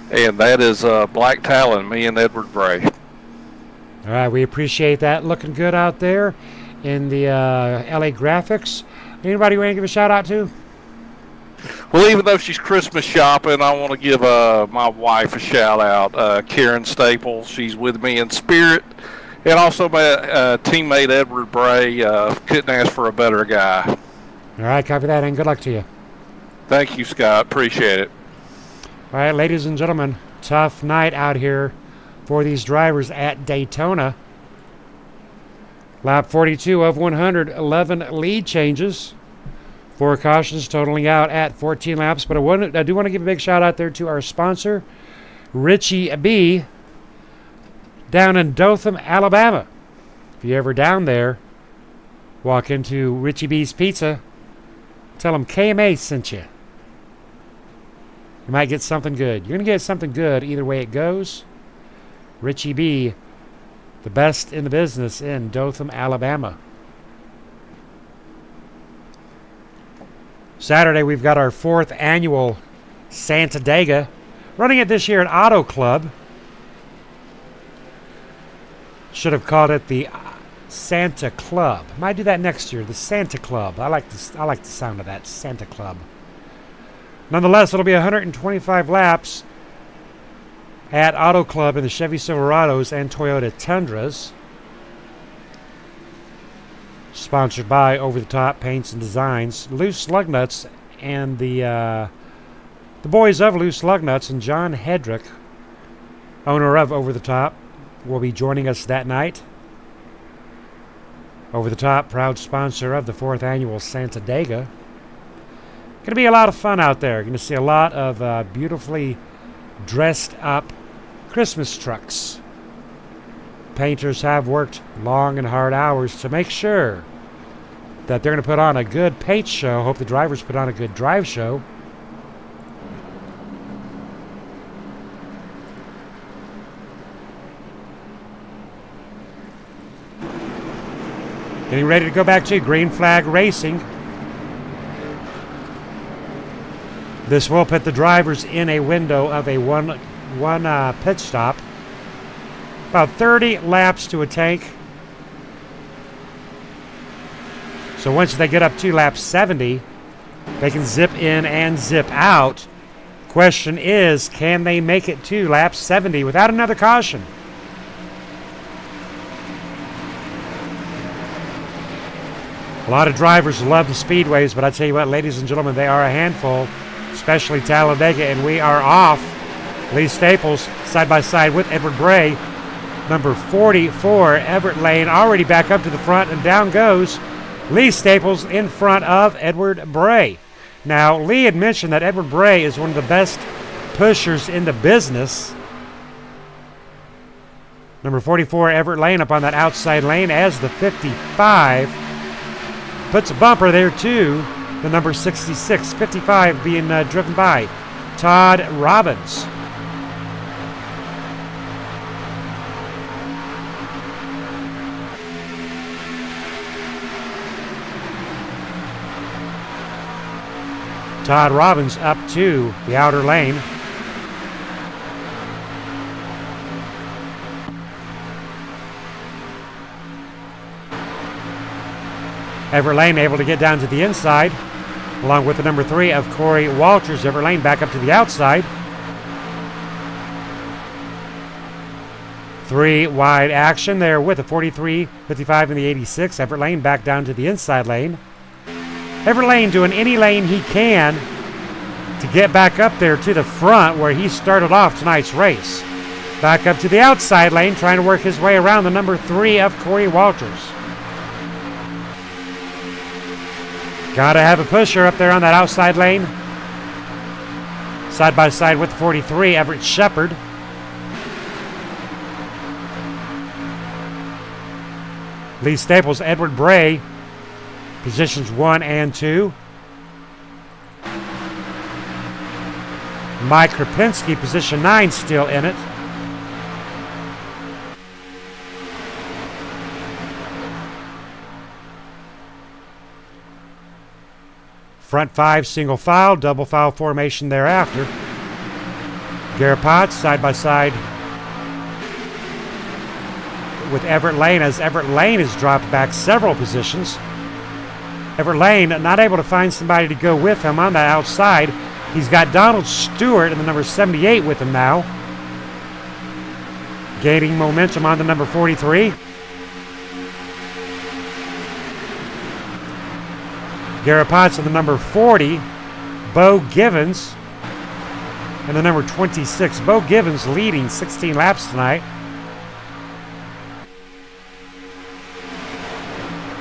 and that is Black Talon, me and Edward Bray. All right, we appreciate that. Looking good out there in the LA graphics. Anybody you want to give a shout out to? Well, even though she's Christmas shopping, I want to give my wife a shout out, Karen Staples. She's with me in spirit. And also my teammate Edward Bray. Couldn't ask for a better guy. All right, copy that, and good luck to you. Thank you, Scott. Appreciate it. All right, ladies and gentlemen, tough night out here for these drivers at Daytona. Lap 42 of 100, 11 lead changes. 4 cautions totaling out at 14 laps. But I do want to give a big shout out there to our sponsor, Richie B, down in Dothan, Alabama. If you're ever down there, walk into Richie B's Pizza. Tell them KMA sent you. You might get something good. You're going to get something good either way it goes. Richie B, the best in the business in Dothan, Alabama. Saturday, we've got our 4th annual Santa Dega. Running it this year at Auto Club. Should have called it the Santa Club. Might do that next year, the Santa Club. I like the sound of that, Santa Club. Nonetheless, it'll be 125 laps at Auto Club in the Chevy Silverados and Toyota Tundras. Sponsored by Over the Top Paints and Designs, Loose Lug Nuts, and the boys of Loose Lug Nuts and John Hedrick, owner of Over the Top, will be joining us that night. Over the Top, proud sponsor of the 4th annual Santa Dega. Going to be a lot of fun out there. Going to see a lot of beautifully dressed up Christmas trucks. Painters have worked long and hard hours to make sure that they're going to put on a good paint show. Hope the drivers put on a good drive show. Getting ready to go back to Green Flag Racing. This will put the drivers in a window of a one pit stop. About 30 laps to a tank. So once they get up to lap 70, they can zip in and zip out. Question is, can they make it to lap 70 without another caution? A lot of drivers love the speedways, but I tell you what, ladies and gentlemen, they are a handful, especially Talladega, and we are off. Lee Staples side by side with Edward Bray. Number 44, Everett Lane, already back up to the front, and down goes Lee Staples in front of Edward Bray. Now, Lee had mentioned that Edward Bray is one of the best pushers in the business. Number 44, Everett Lane, up on that outside lane as the 55. Puts a bumper there, too. The number 66, 55 being driven by Todd Robbins. Todd Robbins up to the outer lane. Everett Lane able to get down to the inside, along with the number 3 of Corey Walters. Everett Lane back up to the outside. 3 wide action there with the 43, 55, and the 86. Everett Lane back down to the inside lane. Everett Lane doing any lane he can to get back up there to the front where he started off tonight's race. Back up to the outside lane, trying to work his way around the number 3 of Corey Walters. Gotta have a pusher up there on that outside lane. Side by side with the 43, Everett Shepard. Lee Staples, Edward Bray, positions 1 and 2. Mike Krapinski, position 9, still in it. Front 5, single file, double file formation thereafter. Garrett Potts, side by side with Everett Lane, as Everett Lane has dropped back several positions. Everett Lane not able to find somebody to go with him on the outside. He's got Donald Stewart in the number 78 with him now. Gaining momentum on the number 43. Garrett Potts in the number 40. Bo Givens and the number 26. Bo Givens leading 16 laps tonight.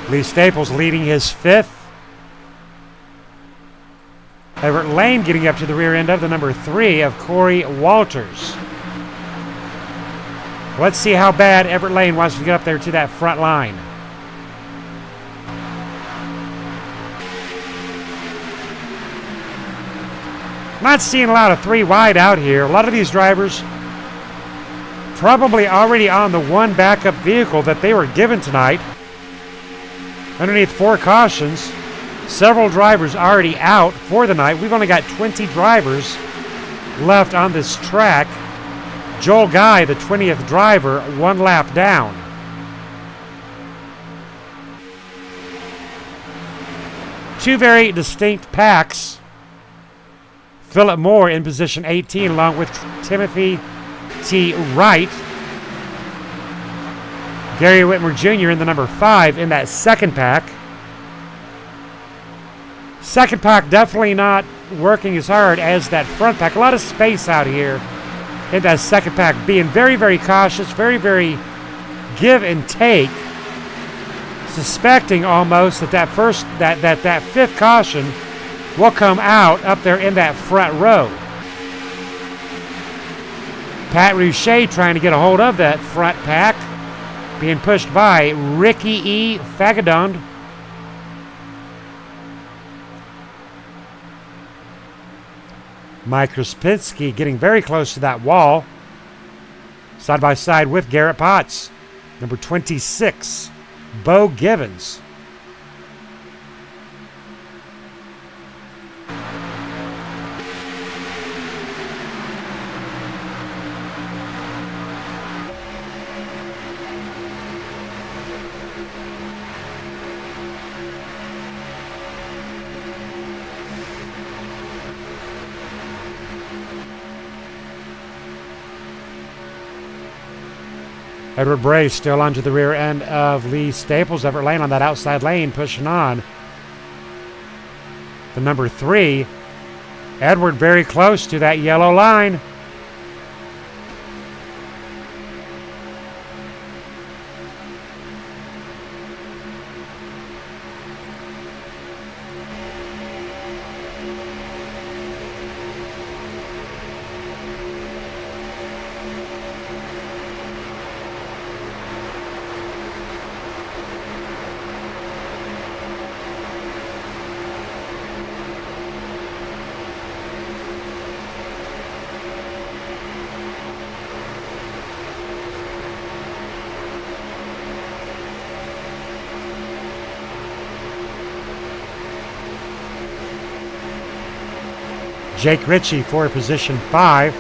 Lee Staples leading his 5th. Everett Lane getting up to the rear end of the number 3 of Corey Walters. Let's see how bad Everett Lane wants to get up there to that front line. Not seeing a lot of 3 wide out here. A lot of these drivers probably already on the 1 backup vehicle that they were given tonight. Underneath 4 cautions, several drivers already out for the night. We've only got 20 drivers left on this track. Joel Guy, the 20th driver, 1 lap down. Two very distinct packs. Philip Moore in position 18 along with Timothy T. Wright. Gary Whitmer Jr. in the number 5 in that second pack. Second pack definitely not working as hard as that front pack. A lot of space out here in that second pack. Being very, very cautious, very, very give and take. Suspecting almost that that 5th caution will come out up there in that front row. Pat Rouchet trying to get a hold of that front pack. Being pushed by Ricky E. Fagadond. Mike Krapinski getting very close to that wall. Side by side with Garrett Potts. Number 26, Bo Givens. Edward Bray still onto the rear end of Lee Staples. Everett Lane on that outside lane pushing on. The number 3, Edward very close to that yellow line. Jake Ritchie for position 5.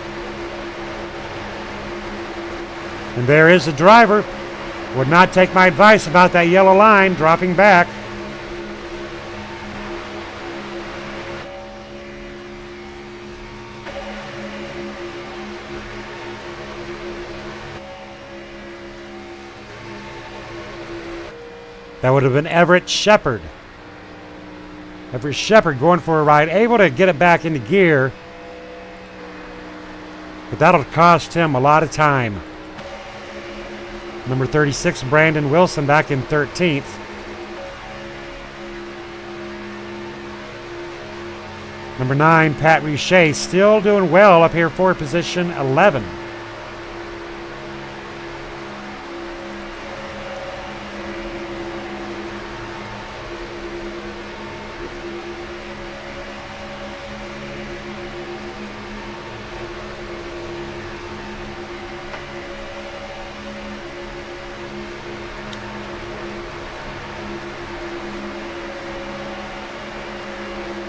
And there is the driver. Would not take my advice about that yellow line, dropping back. That would have been Everett Shepard. Everett Shepard going for a ride, able to get it back into gear. But that'll cost him a lot of time. Number 36, Brandon Wilson, back in 13th. Number 9, Pat Richey, still doing well up here for position 11.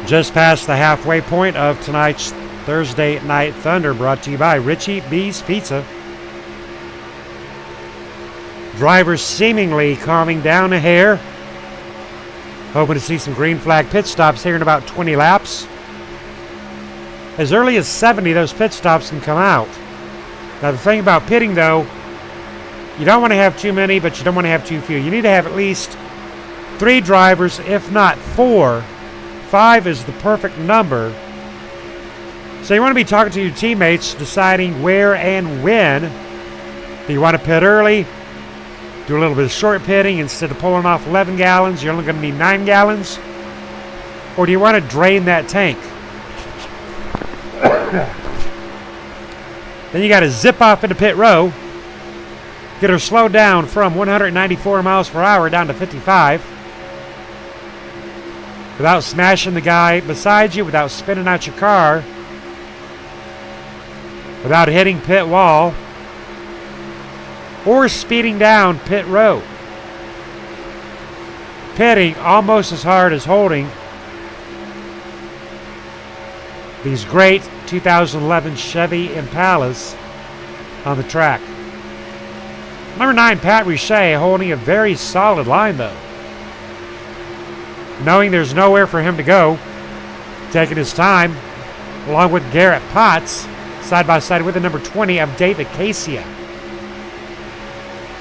Just past the halfway point of tonight's Thursday Night Thunder, brought to you by Richie B's Pizza. Drivers seemingly calming down a hair. Hoping to see some green flag pit stops here in about 20 laps. As early as 70, those pit stops can come out. Now the thing about pitting though, you don't want to have too many, but you don't want to have too few. You need to have at least 3 drivers, if not 4. 5 is the perfect number. So you want to be talking to your teammates, deciding where and when. Do you want to pit early? Do a little bit of short pitting instead of pulling off 11 gallons. You're only going to need 9 gallons. Or do you want to drain that tank? Then you got to zip off into pit row. Get her slowed down from 194 miles per hour down to 55. Without smashing the guy beside you, without spinning out your car, without hitting pit wall, or speeding down pit road. Pitting almost as hard as holding these great 2011 Chevy Impalas on the track. Number 9, Pat Richey, holding a very solid line though. Knowing there's nowhere for him to go, taking his time, along with Garrett Potts, side by side with the number 20 of David Casia.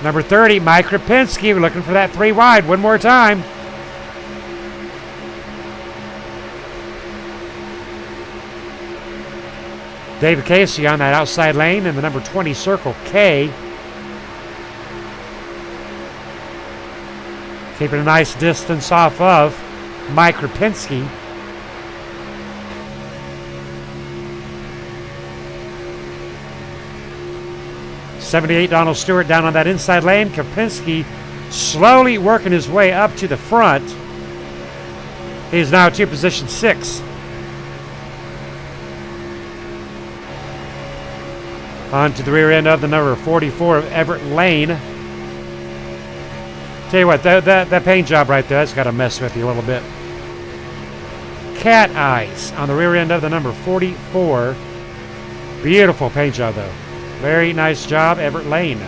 Number 30, Mike Rapinski, looking for that 3 wide one more time. David Casey on that outside lane in the number 20 Circle K. Keeping a nice distance off of Mike Rapinski. '78 Donald Stewart down on that inside lane. Rapinski slowly working his way up to the front. He's now to position 6. On to the rear end of the number 44 of Everett Lane. Tell you what, that paint job right there, that's got to mess with you a little bit. Cat eyes on the rear end of the number 44. Beautiful paint job though. Very nice job, Everett Lane.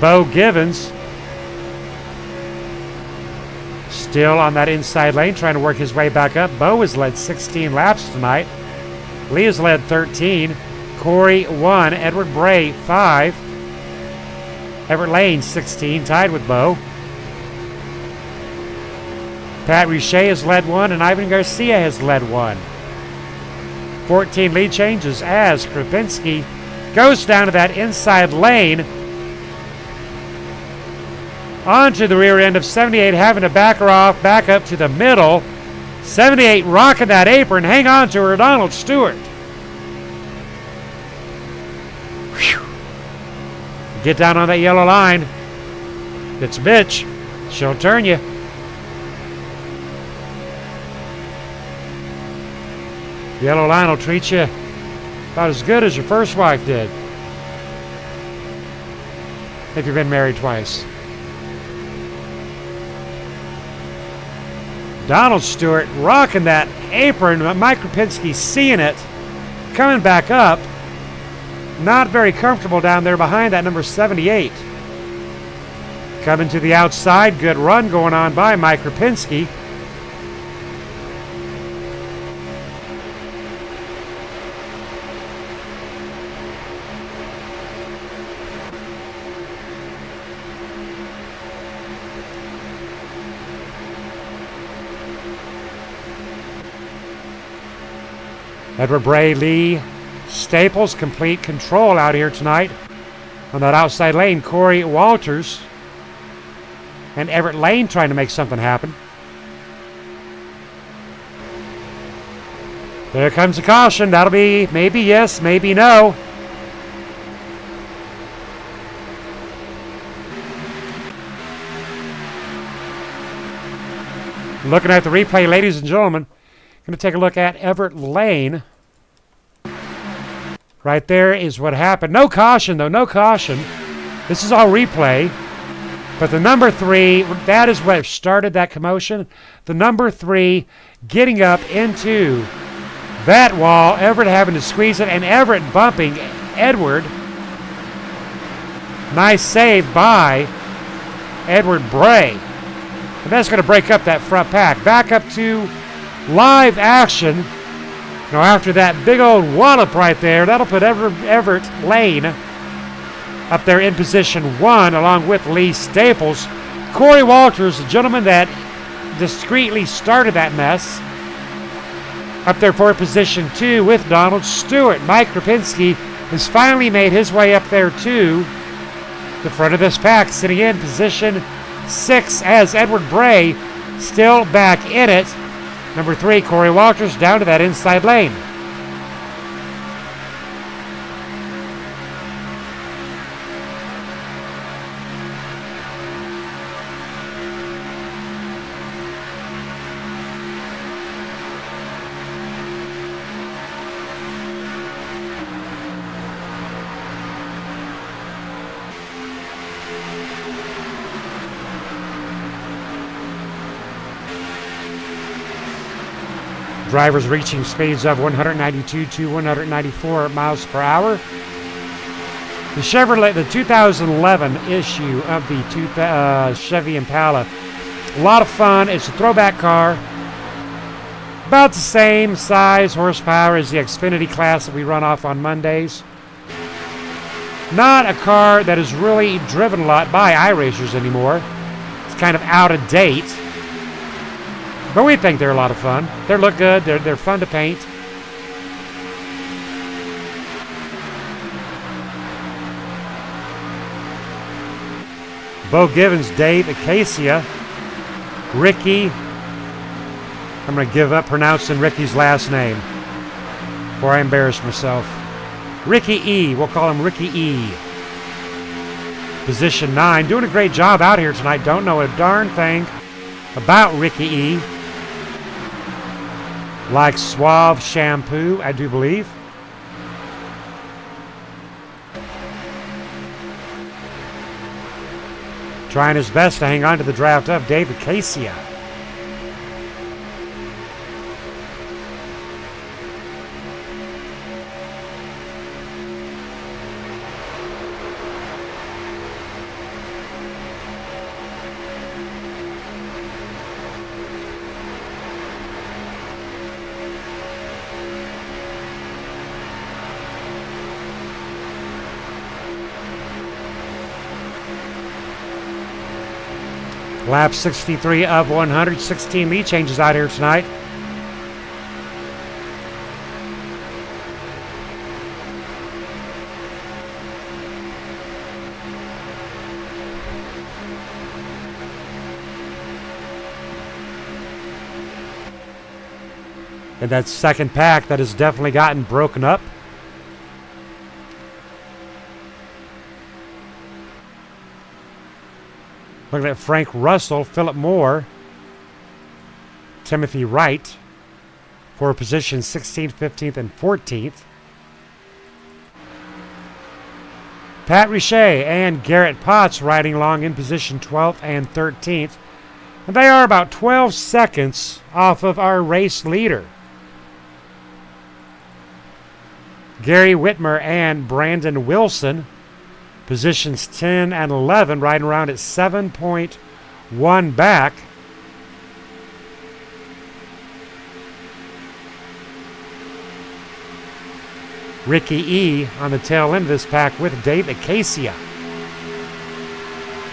Bo Givens still on that inside lane, trying to work his way back up. Bo has led 16 laps tonight. Lee has led 13. Corey 1. Edward Bray 5. Everett Lane 16, tied with Bo. Pat Richey has led 1, and Ivan Garcia has led 1. 14 lead changes as Krapinski goes down to that inside lane. Onto the rear end of 78, having to back her off, back up to the middle. 78 rocking that apron. Hang on to her, Donald Stewart. Whew. Get down on that yellow line. It's a bitch. She'll turn you. Yellow line will treat you about as good as your first wife did. If you've been married twice. Donald Stewart rocking that apron. Mike Rapinski seeing it. Coming back up. Not very comfortable down there behind that number 78. Coming to the outside. Good run going on by Mike Rapinski. Edward Bray, Lee Staples, complete control out here tonight on that outside lane. Corey Walters and Everett Lane trying to make something happen. There comes a caution. That'll be maybe yes, maybe no. Looking at the replay, ladies and gentlemen, going to take a look at Everett Lane. Right there is what happened. No caution, though. No caution. This is all replay. But the number 3, that is what started that commotion. The number 3 getting up into that wall. Everett having to squeeze it. And Everett bumping Edward. Nice save by Edward Bray. And that's going to break up that front pack. Back up to live action. Now after that big old wallop right there, that'll put Everett Lane up there in position 1 along with Lee Staples. Corey Walters, the gentleman that discreetly started that mess, up there for position 2 with Donald Stewart. Mike Krapinski has finally made his way up there to the front of this pack, sitting in position 6 as Edward Bray still back in it. Number 3, Corey Walters, down to that inside lane. Drivers reaching speeds of 192 to 194 miles per hour. The Chevrolet, the 2011 issue of the Chevy Impala. A lot of fun. It's a throwback car. About the same size, horsepower as the Xfinity class that we run off on Mondays. Not a car that is really driven a lot by iRacers anymore. It's kind of out of date. But we think they're a lot of fun. They look good. They're fun to paint. Bo Givens, Dave Acacia, Ricky. I'm going to give up pronouncing Ricky's last name before I embarrass myself. Ricky E. We'll call him Ricky E. Position 9. Doing a great job out here tonight. Don't know a darn thing about Ricky E. Like Suave shampoo, I do believe. Trying his best to hang on to the draft of David Casia. Lap 63 of 116 lead changes out here tonight. And that second pack that has definitely gotten broken up. Looking at Frank Russell, Philip Moore, Timothy Wright for positions 16th, 15th, and 14th. Pat Richey and Garrett Potts riding along in position 12th and 13th. And they are about 12 seconds off of our race leader. Gary Whitmer and Brandon Wilson, positions 10 and 11, riding around at 7.1 back. Ricky E. on the tail end of this pack with Dave Acacia.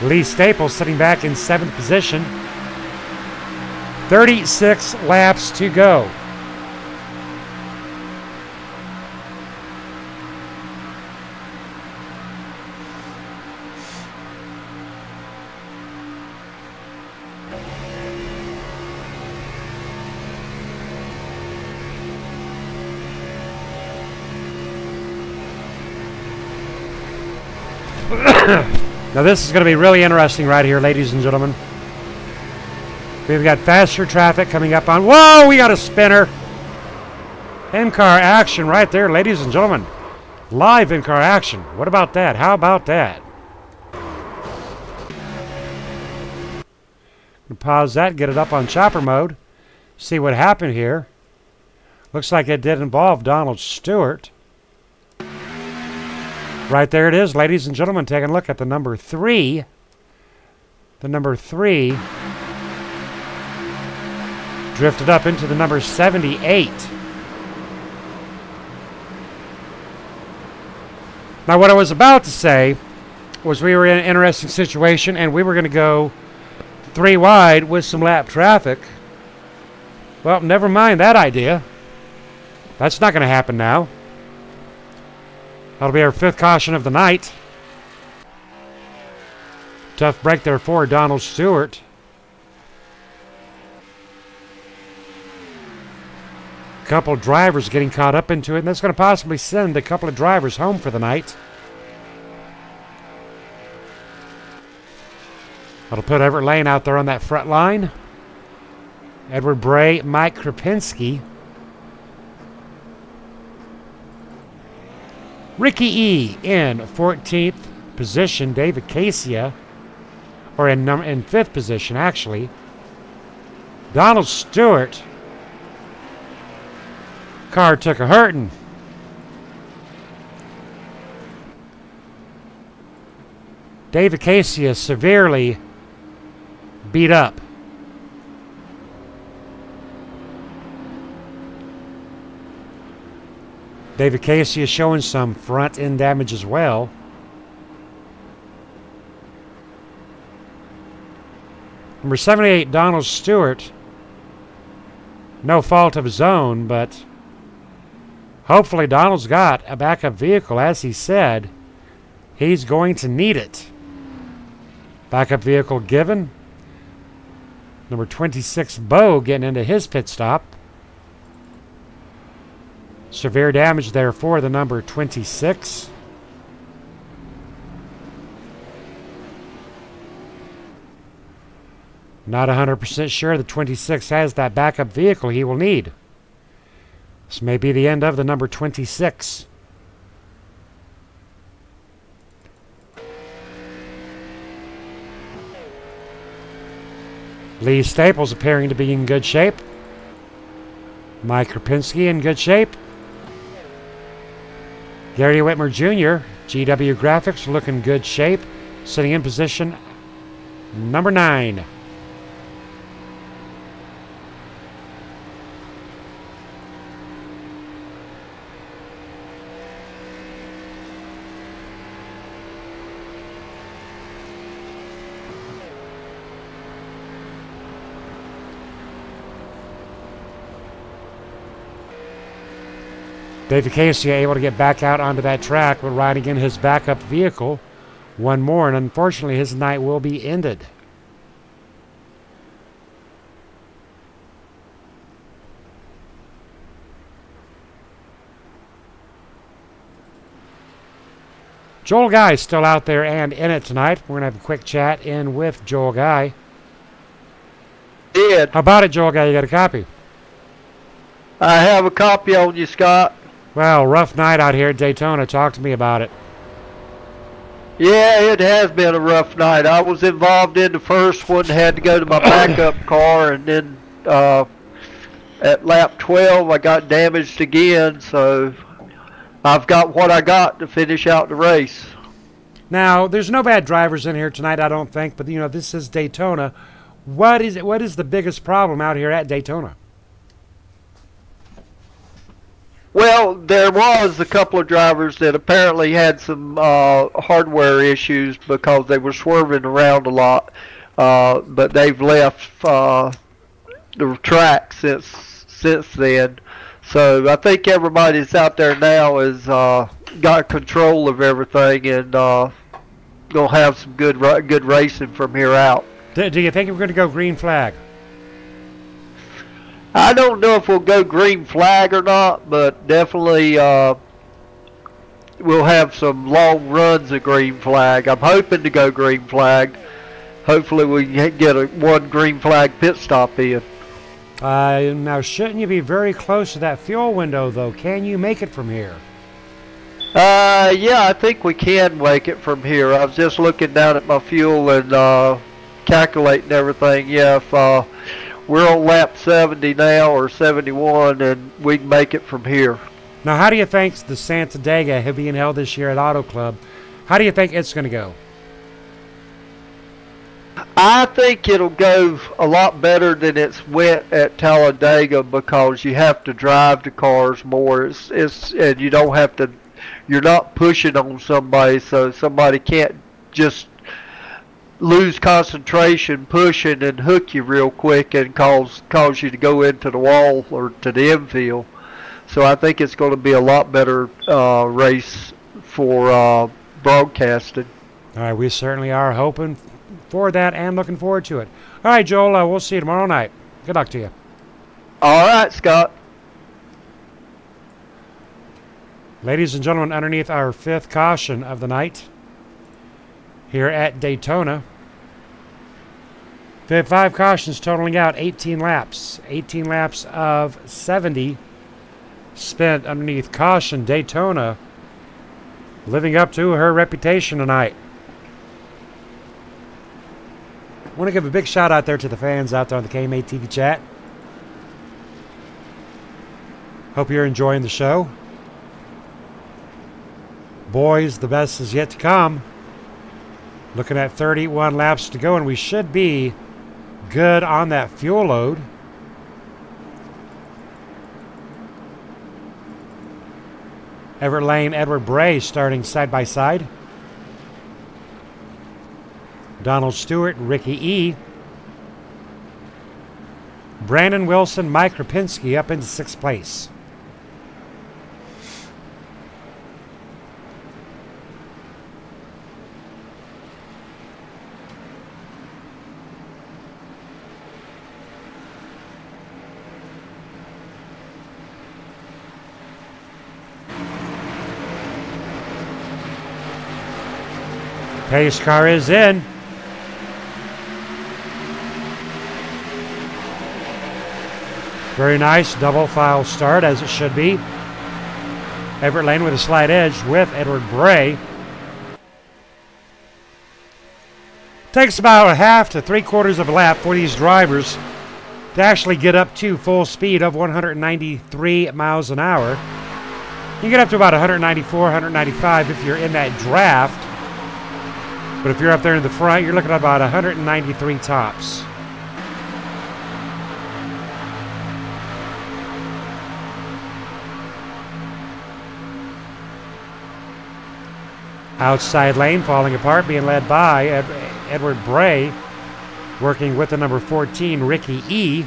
Lee Staples sitting back in 7th position. 36 laps to go. Now this is going to be really interesting right here, ladies and gentlemen. We've got faster traffic coming up on... Whoa, we got a spinner. In-car action right there, ladies and gentlemen. Live in-car action. What about that? How about that? Pause that, get it up on chopper mode. See what happened here. Looks like it did involve Donald Stewart. Right there it is, ladies and gentlemen. Taking a look at the number 3. The number 3 drifted up into the number 78. Now what I was about to say was we were in an interesting situation and we were going to go 3 wide with some lap traffic. Well, never mind that idea. That's not going to happen now. That'll be our 5th caution of the night. Tough break there for Donald Stewart. A couple of drivers getting caught up into it, and that's going to possibly send a couple of drivers home for the night. That'll put Everett Lane out there on that front line. Edward Bray, Mike Krapinski. Ricky E. in 14th position. David Casia, or in 5th position, actually. Donald Stewart. Car took a hurting. David Casia severely beat up. David Casey is showing some front end damage as well. Number 78, Donald Stewart. No fault of his own, but hopefully Donald's got a backup vehicle. As he said, he's going to need it. Backup vehicle given. Number 26, Bo, getting into his pit stop. Severe damage there for the number 26. Not 100% sure the 26 has that backup vehicle he will need. This may be the end of the number 26. Lee Staples appearing to be in good shape. Mike Krapinski in good shape. Gary Whitmer Jr., GW Graphics, looking good shape. Sitting in position number 9. David Casey able to get back out onto that track, but riding in his backup vehicle. One more, and unfortunately his night will be ended. Joel Guy's still out there and in it tonight. We're going to have a quick chat in with Joel Guy. Ed, How about it, Joel Guy? You got a copy? I have a copy on you, Scott. Well, rough night out here at Daytona. Talk to me about it. Yeah, it has been a rough night. I was involved in the first one, had to go to my backup car, and then at lap 12 I got damaged again, so I've got what I got to finish out the race. Now, there's no bad drivers in here tonight, I don't think, but, you know, this is Daytona. What is the biggest problem out here at Daytona? Well, there was a couple of drivers that apparently had some hardware issues because they were swerving around a lot, but they've left the track since then. So I think everybody that's out there now has got control of everything and gonna have some good racing from here out. Do you think we're going to go green flag? I don't know if we'll go green flag or not, but definitely we'll have some long runs of green flag. I'm hoping to go green flag. Hopefully we can get one green flag pit stop in. Now, shouldn't you be very close to that fuel window, though? Can you make it from here? Yeah, I think we can make it from here. I was just looking down at my fuel and calculating everything. Yeah, if we're on lap 70 now or 71, and we can make it from here. Now, how do you think the Santa Dega being held this year at Auto Club, how do you think it's going to go? I think it'll go a lot better than it's went at Talladega because you have to drive the cars more. And you don't have to. You're not pushing on somebody, so somebody can't just lose concentration pushing and hook you real quick and cause you to go into the wall or to the infield. So I think it's going to be a lot better race for broadcasting. All right, we certainly are hoping for that and looking forward to it. All right, Joel, we'll see you tomorrow night. Good luck to you. All right, Scott. Ladies and gentlemen, underneath our 5th caution of the night here at Daytona. 5 cautions totaling out 18 laps. 18 laps of 70 spent underneath caution. Daytona living up to her reputation tonight. I want to give a big shout out there to the fans out there on the KMA TV chat. Hope you're enjoying the show. Boys, the best is yet to come. Looking at 31 laps to go, and we should be good on that fuel load. Everett Lane, Edward Bray starting side by side. Donald Stewart, Ricky E. Brandon Wilson, Mike Rapinski up into 6th place. Pace car is in. Very nice double file start, as it should be. Everett Lane with a slight edge with Edward Bray. Takes about a half to 3/4 of a lap for these drivers to actually get up to full speed of 193 miles an hour. You get up to about 194, 195 if you're in that draft. But if you're up there in the front, you're looking at about 193 tops. Outside lane falling apart, being led by Edward Bray, working with the number 14, Ricky E.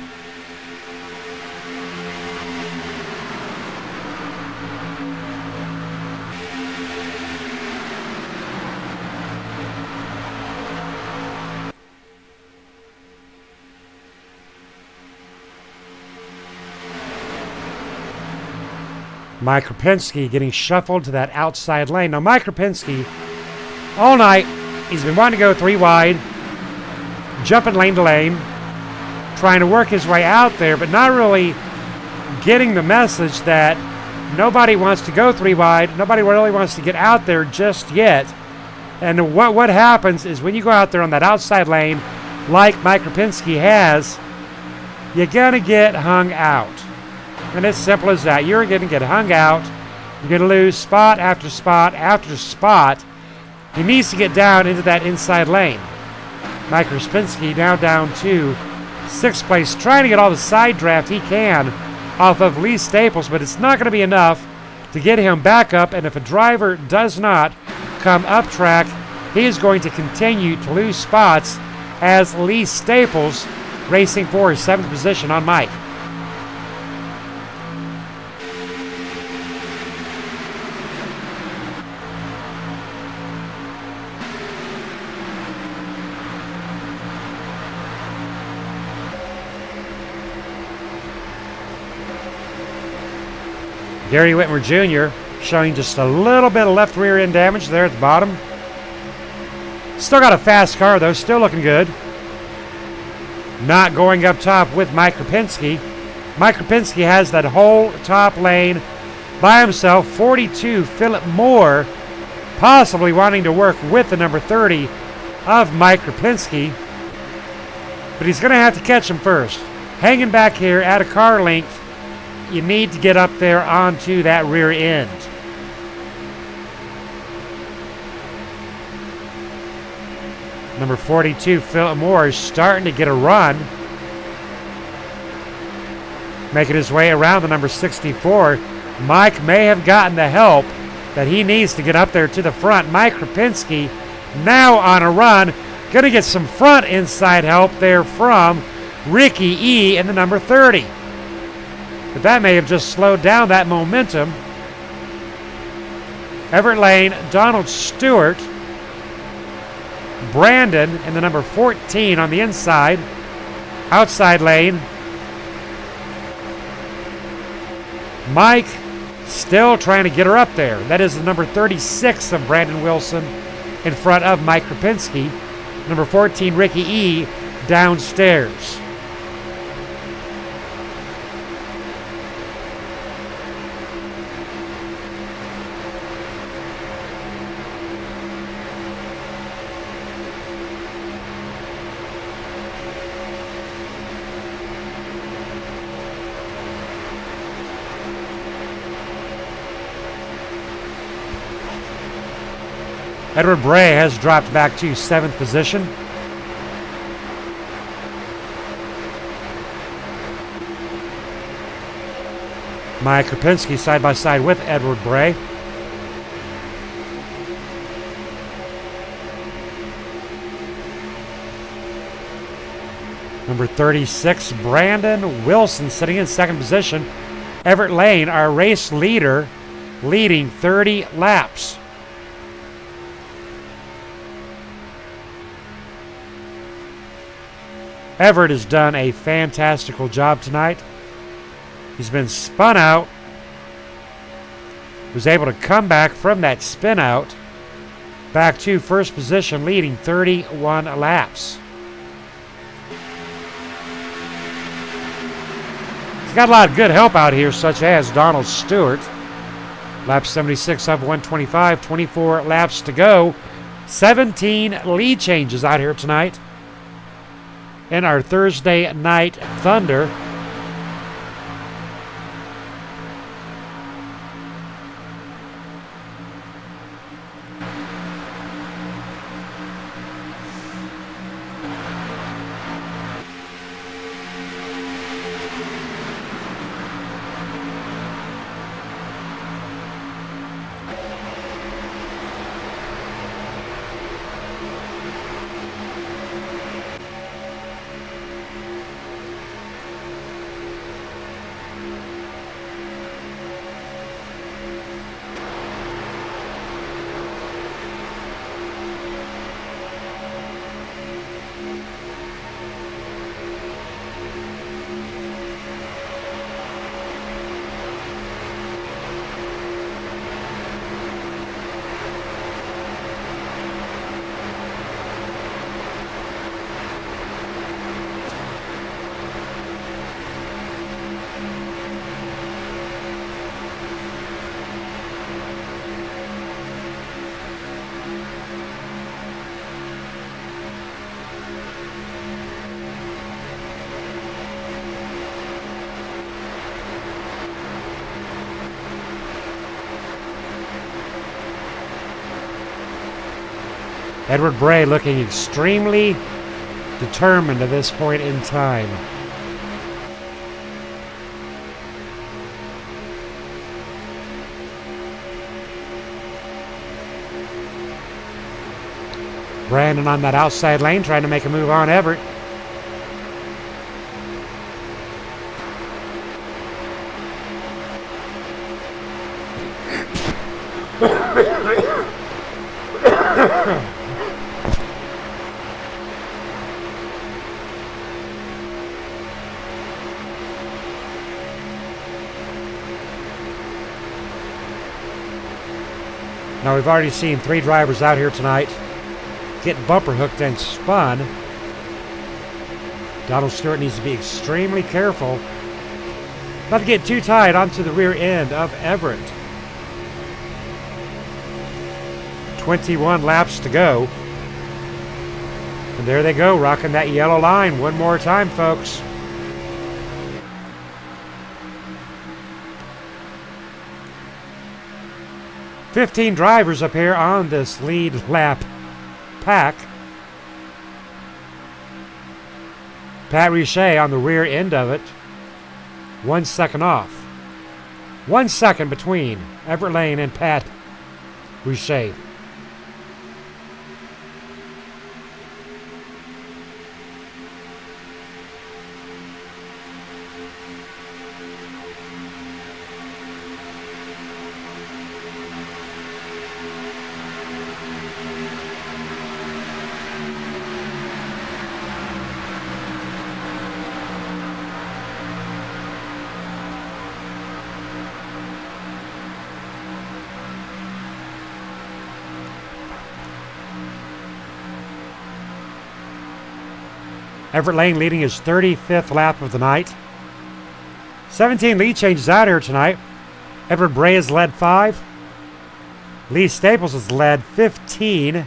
Mike Rapinski getting shuffled to that outside lane. Now, Mike Rapinski, all night, he's been wanting to go 3 wide, jumping lane to lane, trying to work his way out there, but not really getting the message that nobody wants to go 3 wide. Nobody really wants to get out there just yet. And what happens is when you go out there on that outside lane, like Mike Rapinski has, you're going to get hung out. And it's simple as that. You're going to get hung out. You're going to lose spot after spot after spot. He needs to get down into that inside lane. Mike Rapinski now down to 6th place, trying to get all the side draft he can off of Lee Staples, but it's not going to be enough to get him back up. And if a driver does not come up track, he is going to continue to lose spots as Lee Staples racing for his 7th position on Mike. Gary Whitmer Jr. showing just a little bit of left rear end damage there at the bottom. Still got a fast car though, still looking good. Not going up top with Mike Krupinski. Mike Krupinski has that whole top lane by himself. 42, Philip Moore, possibly wanting to work with the number 30 of Mike Krupinski. But he's going to have to catch him first. Hanging back here at a car length, you need to get up there onto that rear end. Number 42, Philip Moore, is starting to get a run. Making his way around the number 64. Mike may have gotten the help that he needs to get up there to the front. Mike Krupinski now on a run. Going to get some front inside help there from Ricky E. in the number 30. But that may have just slowed down that momentum. Everett Lane, Donald Stewart, Brandon in the number 14 on the inside. Outside lane. Mike still trying to get her up there. That is the number 36 of Brandon Wilson in front of Mike Krupinski. Number 14, Ricky E. downstairs. Edward Bray has dropped back to 7th position. Mike Krupinski side by side with Edward Bray. Number 36, Brandon Wilson sitting in 2nd position. Everett Lane, our race leader, leading 30 laps. Everett has done a fantastical job tonight. He's been spun out. Was able to come back from that spin out. Back to 1st position, leading 31 laps. He's got a lot of good help out here, such as Donald Stewart. Lap 76 of 125, 24 laps to go. 17 lead changes out here tonight in our Thursday Night Thunder. Edward Bray looking extremely determined at this point in time. Brandon on that outside lane trying to make a move on Everett. Now, we've already seen 3 drivers out here tonight get bumper hooked and spun. Donald Stewart needs to be extremely careful not to get too tight onto the rear end of Everett. 21 laps to go. And there they go, rocking that yellow line one more time, folks. "15 drivers up here on this lead lap pack. Pat Richey on the rear end of it. 1 second off. 1 second between Everett Lane and Pat Richey. Everett Lane leading his 35th lap of the night. 17 lead changes out here tonight. Edward Bray has led 5. Lee Staples has led 15.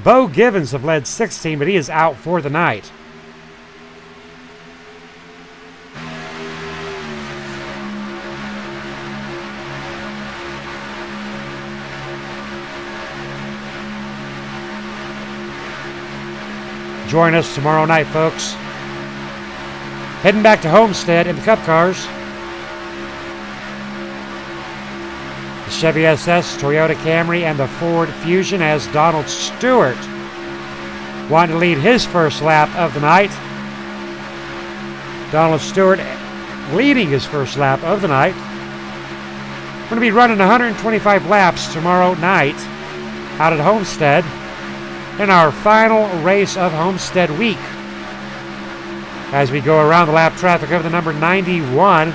Bo Givens have led 16, but he is out for the night. Join us tomorrow night, folks. Heading back to Homestead in the Cup cars. The Chevy SS, Toyota Camry, and the Ford Fusion as Donald Stewart wanting to lead his first lap of the night. Donald Stewart leading his first lap of the night. We're going to be running 125 laps tomorrow night out at Homestead in our final race of Homestead Week. As we go around the lap traffic of the number 91,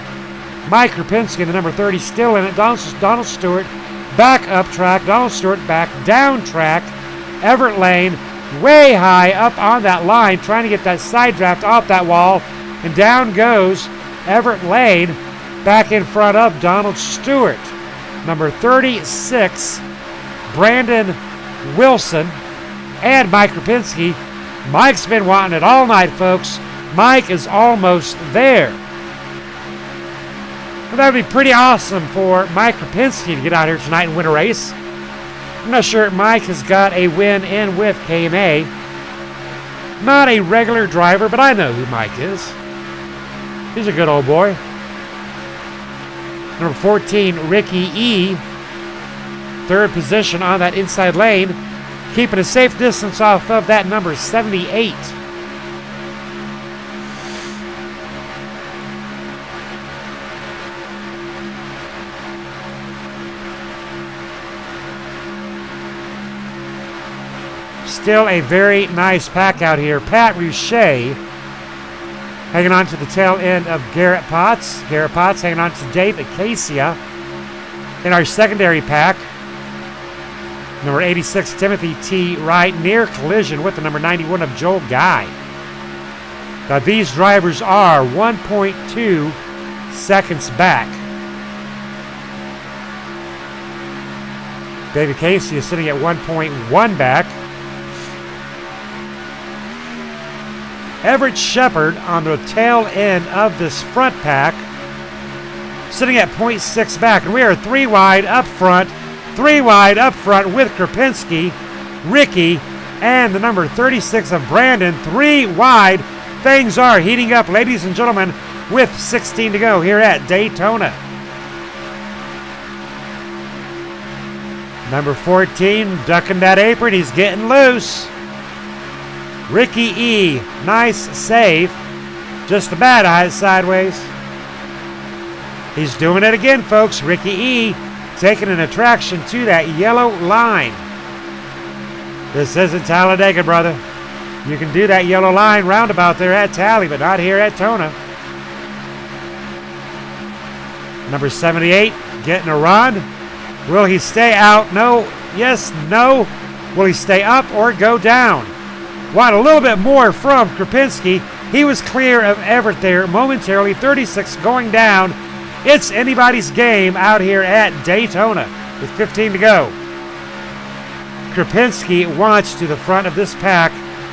Mike Krupinski, the number 30, still in it. Donald Stewart back up track. Donald Stewart back down track. Everett Lane way high up on that line, trying to get that side draft off that wall. And down goes Everett Lane back in front of Donald Stewart. Number 36, Brandon Wilson, and Mike Krupinski. Mike's been wanting it all night, folks. Mike is almost there. Well, that would be pretty awesome for Mike Krupinski to get out here tonight and win a race. I'm not sure Mike has got a win in with KMA. Not a regular driver, but I know who Mike is. He's a good old boy. Number 14, Ricky E. 3rd position on that inside lane, keeping a safe distance off of that number 78. Still a very nice pack out here. Pat Richey hanging on to the tail end of Garrett Potts. Garrett Potts hanging on to Dave Acacia. In our secondary pack, number 86, Timothy T. Wright, near collision with the number 91 of Joel Guy. Now these drivers are 1.2 seconds back. David Casey is sitting at 1.1 back. Everett Shepard on the tail end of this front pack, sitting at 0.6 back. And we are 3 wide up front. 3 wide up front with Krupinski, Ricky, and the number 36 of Brandon. 3 wide. Things are heating up, ladies and gentlemen, with 16 to go here at Daytona. Number 14, ducking that apron. He's getting loose. Ricky E, nice save. Just about eyes sideways. He's doing it again, folks. Ricky E taking an attraction to that yellow line. This isn't Talladega, brother. You can do that yellow line roundabout there at Tally, but not here at Tona. Number 78 getting a run. Will he stay out? No. Yes, no. Will he stay up or go down? Want a little bit more from Krupinski. He was clear of Everett there momentarily. 36 going down. It's anybody's game out here at Daytona with 15 to go. Krupinski wants to the front of this pack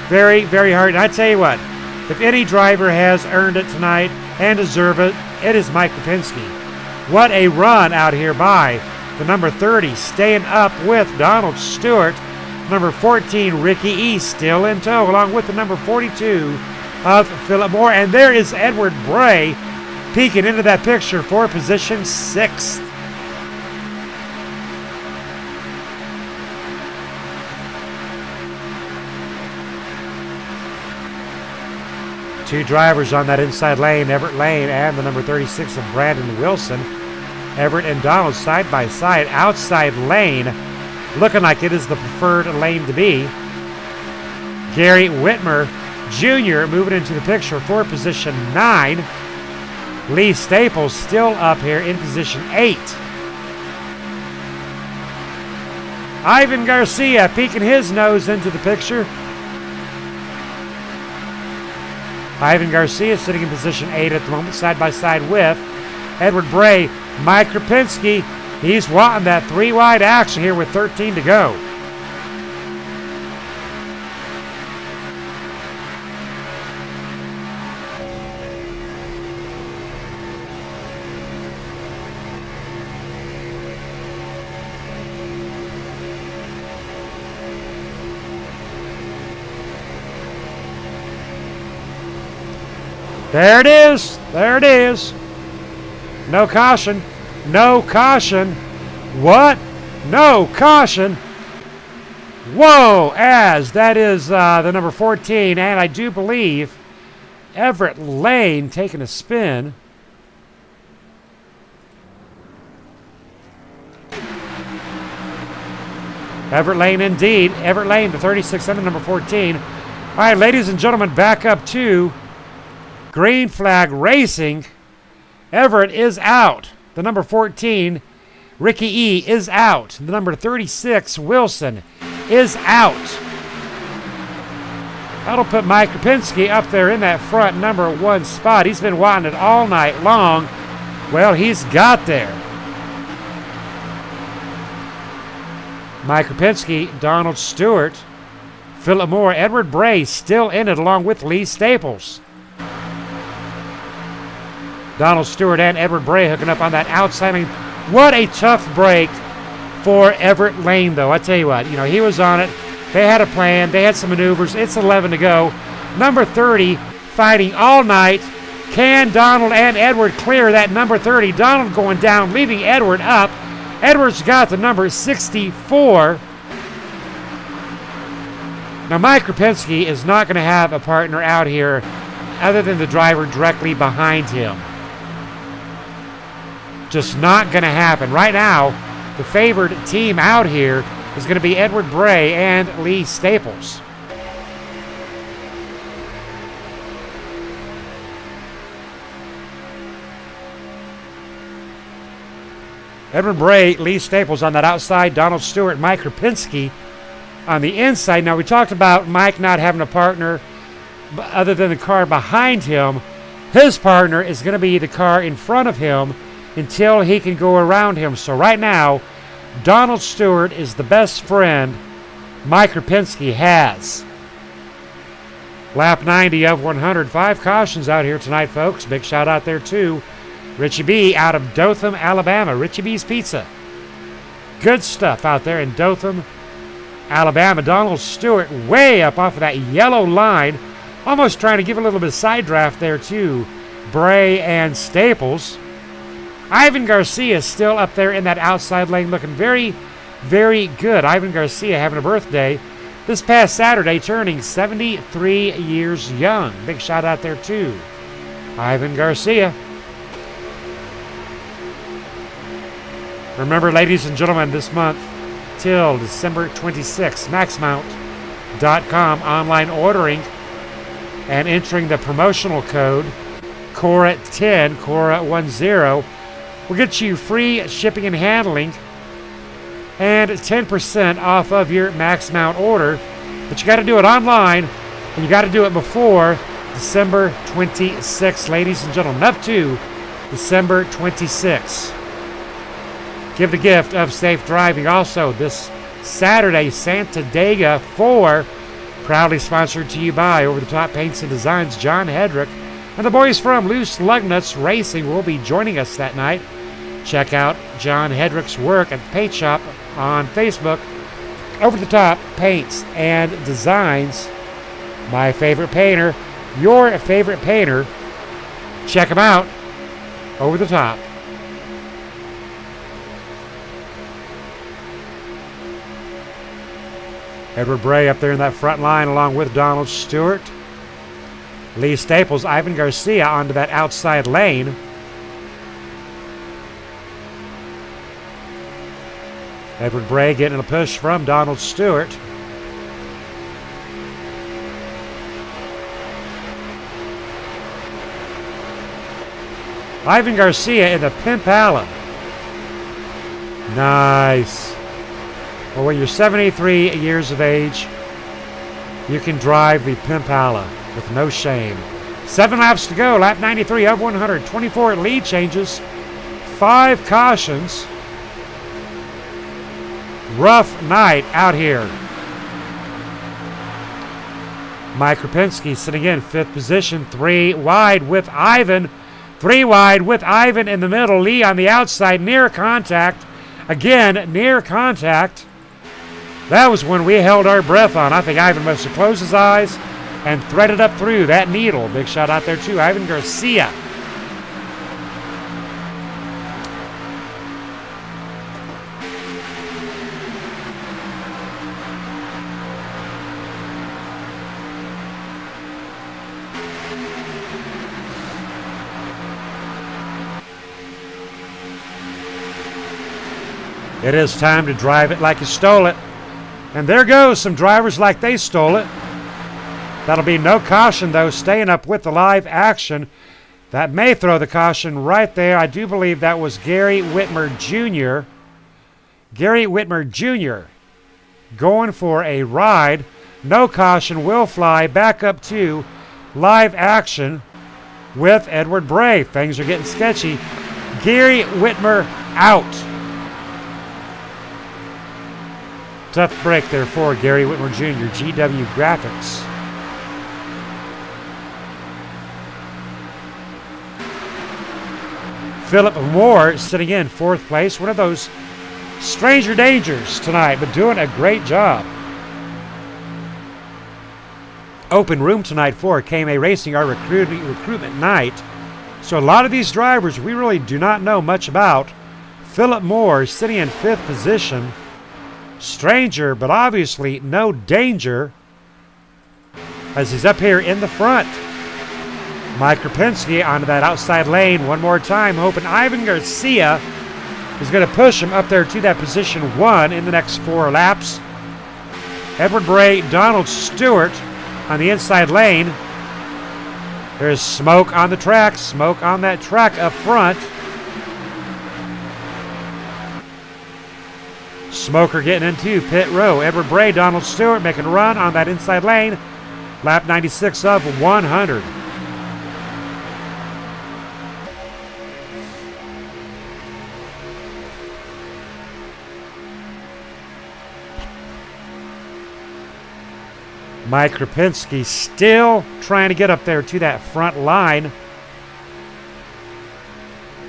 very, very hard. And I tell you what, if any driver has earned it tonight and deserve it, it is Mike Krupinski. What a run out here by the number 30, staying up with Donald Stewart. Number 14, Ricky E, still in tow, along with the number 42 of Philip Moore. And there is Edward Bray peeking into that picture for position 6. Two drivers on that inside lane, Everett Lane and the number 36 of Brandon Wilson. Everett and Donald side by side, outside lane, looking like it is the preferred lane to be. Gary Whitmer Jr. moving into the picture for position 9. Lee Staples still up here in position 8. Ivan Garcia peeking his nose into the picture. Ivan Garcia sitting in position 8 at the moment, side by side with Edward Bray. Mike Krupinski, he's wanting that 3-wide action here with 13 to go. There it is. There it is. No caution. No caution. What? No caution. Whoa, as that is the number 14, and I do believe Everett Lane taking a spin. Everett Lane indeed. Everett Lane, the 36 and the number 14. All right, ladies and gentlemen, back up to green flag racing. Everett is out. The number 14, Ricky E, is out. The number 36, Wilson, is out. That'll put Mike Krupinski up there in that front number 1 spot. He's been wanting it all night long. Well, he's got there. Mike Krupinski, Donald Stewart, Philip Moore, Edward Bray still in it along with Lee Staples. Donald Stewart and Edward Bray hooking up on that outside lane. What a tough break for Everett Lane, though. I tell you what, he was on it. They had a plan. They had some maneuvers. It's 11 to go. Number 30 fighting all night. Can Donald and Edward clear that number 30? Donald going down, leaving Edward up. Edward's got the number 64. Now, Mike Krupinski is not going to have a partner out here other than the driver directly behind him. Just not going to happen. Right now, the favored team out here is going to be Edward Bray and Lee Staples. Edward Bray, Lee Staples on that outside, Donald Stewart, Mike Krupinski on the inside. Now, we talked about Mike not having a partner other than the car behind him. His partner is going to be the car in front of him until he can go around him. So right now, Donald Stewart is the best friend Mike Krupinski has. Lap 90 of 100. 5 cautions out here tonight, folks. Big shout out there to Richie B out of Dothan, Alabama. Richie B's Pizza. Good stuff out there in Dothan, Alabama. Donald Stewart way up off of that yellow line. Almost trying to give a little bit of side draft there to Bray and Staples. Ivan Garcia still up there in that outside lane looking very, very good. Ivan Garcia having a birthday this past Saturday, turning 73 years young. Big shout out there too, Ivan Garcia. Remember, ladies and gentlemen, this month till December 26th, MaxMount.com online ordering and entering the promotional code CORA10, CORA10, will get you free shipping and handling and 10% off of your max amount order. But you got to do it online, and you got to do it before December 26th, ladies and gentlemen. Up to December 26th. Give the gift of safe driving. Also, this Saturday, Tnt Daytona 4, proudly sponsored to you by Over the Top Paints and Designs, John Hedrick, and the boys from Loose Lugnuts Racing will be joining us that night. Check out John Hedrick's work at the paint shop on Facebook. Over the Top Paints and Designs. My favorite painter, your favorite painter. Check him out. Over the Top. Edward Bray up there in that front line along with Donald Stewart. Lee Staples, Ivan Garcia onto that outside lane. Edward Bray getting a push from Donald Stewart. Ivan Garcia in the Impala. Nice. Well, when you're 73 years of age, you can drive the Impala with no shame. 7 laps to go. Lap 93 of 100. 24 lead changes. 5 cautions. Rough night out here. Mike Rapinski sitting in 5th position. 3 wide with Ivan. 3 wide with Ivan in the middle. Lee on the outside. Near contact. Again, near contact. That was when we held our breath on. I think Ivan must have closed his eyes and threaded up through that needle. Big shot out there too. Ivan Garcia. It is time to drive it like you stole it. And there goes some drivers like they stole it. That'll be no caution, though, staying up with the live action. That may throw the caution right there. I do believe that was Gary Whitmer Jr. Gary Whitmer Jr. going for a ride. No caution will fly back up to live action with Edward Bray. Things are getting sketchy. Gary Whitmer out. Tough break there for Gary Whitmer Jr., GW Graphics. Philip Moore sitting in 4th place. One of those stranger dangers tonight, but doing a great job. Open room tonight for KMA Racing, our recruitment night. So a lot of these drivers we really do not know much about. Philip Moore sitting in 5th position. Stranger, but obviously no danger as he's up here in the front. Mike Rapinski onto that outside lane one more time, hoping Ivan Garcia is going to push him up there to that position 1 in the next 4 laps. Edward Bray, Donald Stewart on the inside lane. There's smoke on the track, smoke on that track up front. Smoker getting into pit row. Edward Bray, Donald Stewart making a run on that inside lane. Lap 96 of 100. Mike Rapinski still trying to get up there to that front line.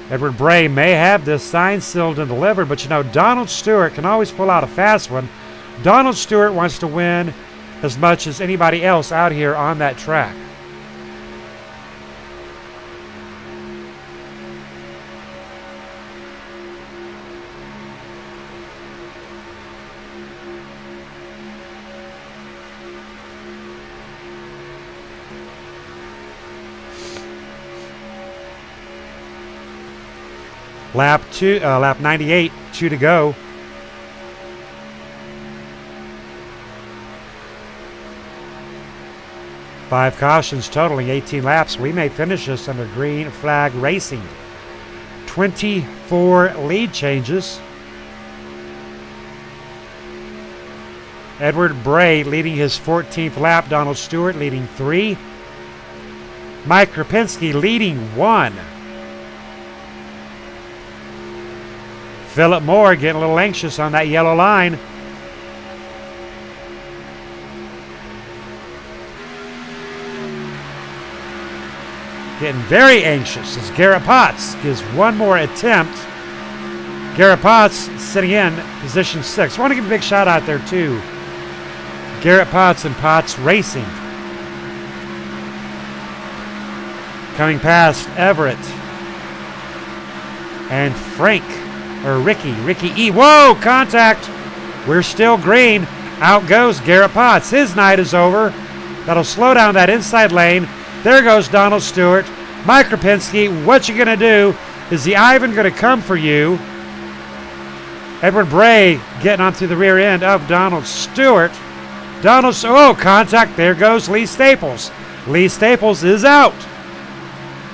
Edward Bray may have this signed, sealed, and delivered, but you know, Donald Stewart can always pull out a fast one. Donald Stewart wants to win as much as anybody else out here on that track. Lap 98, 2 to go. Five cautions totaling 18 laps. We may finish this under green flag racing. 24 lead changes. Edward Bray leading his 14th lap. Donald Stewart leading 3. Mike Krapinski leading 1. Philip Moore getting a little anxious on that yellow line. Getting very anxious as Garrett Potts gives one more attempt. Garrett Potts sitting in position 6. I want to give a big shout out there too. Garrett Potts and Potts Racing. Coming past Everett and Frank, or Ricky E. Whoa, contact. We're still green. Out goes Garrett Potts. His night is over. That'll slow down that inside lane. There goes Donald Stewart. Mike Krapinski, what you going to do? Is the Ivan going to come for you? Edward Bray getting onto the rear end of Donald Stewart. Oh, contact. There goes Lee Staples. Lee Staples is out.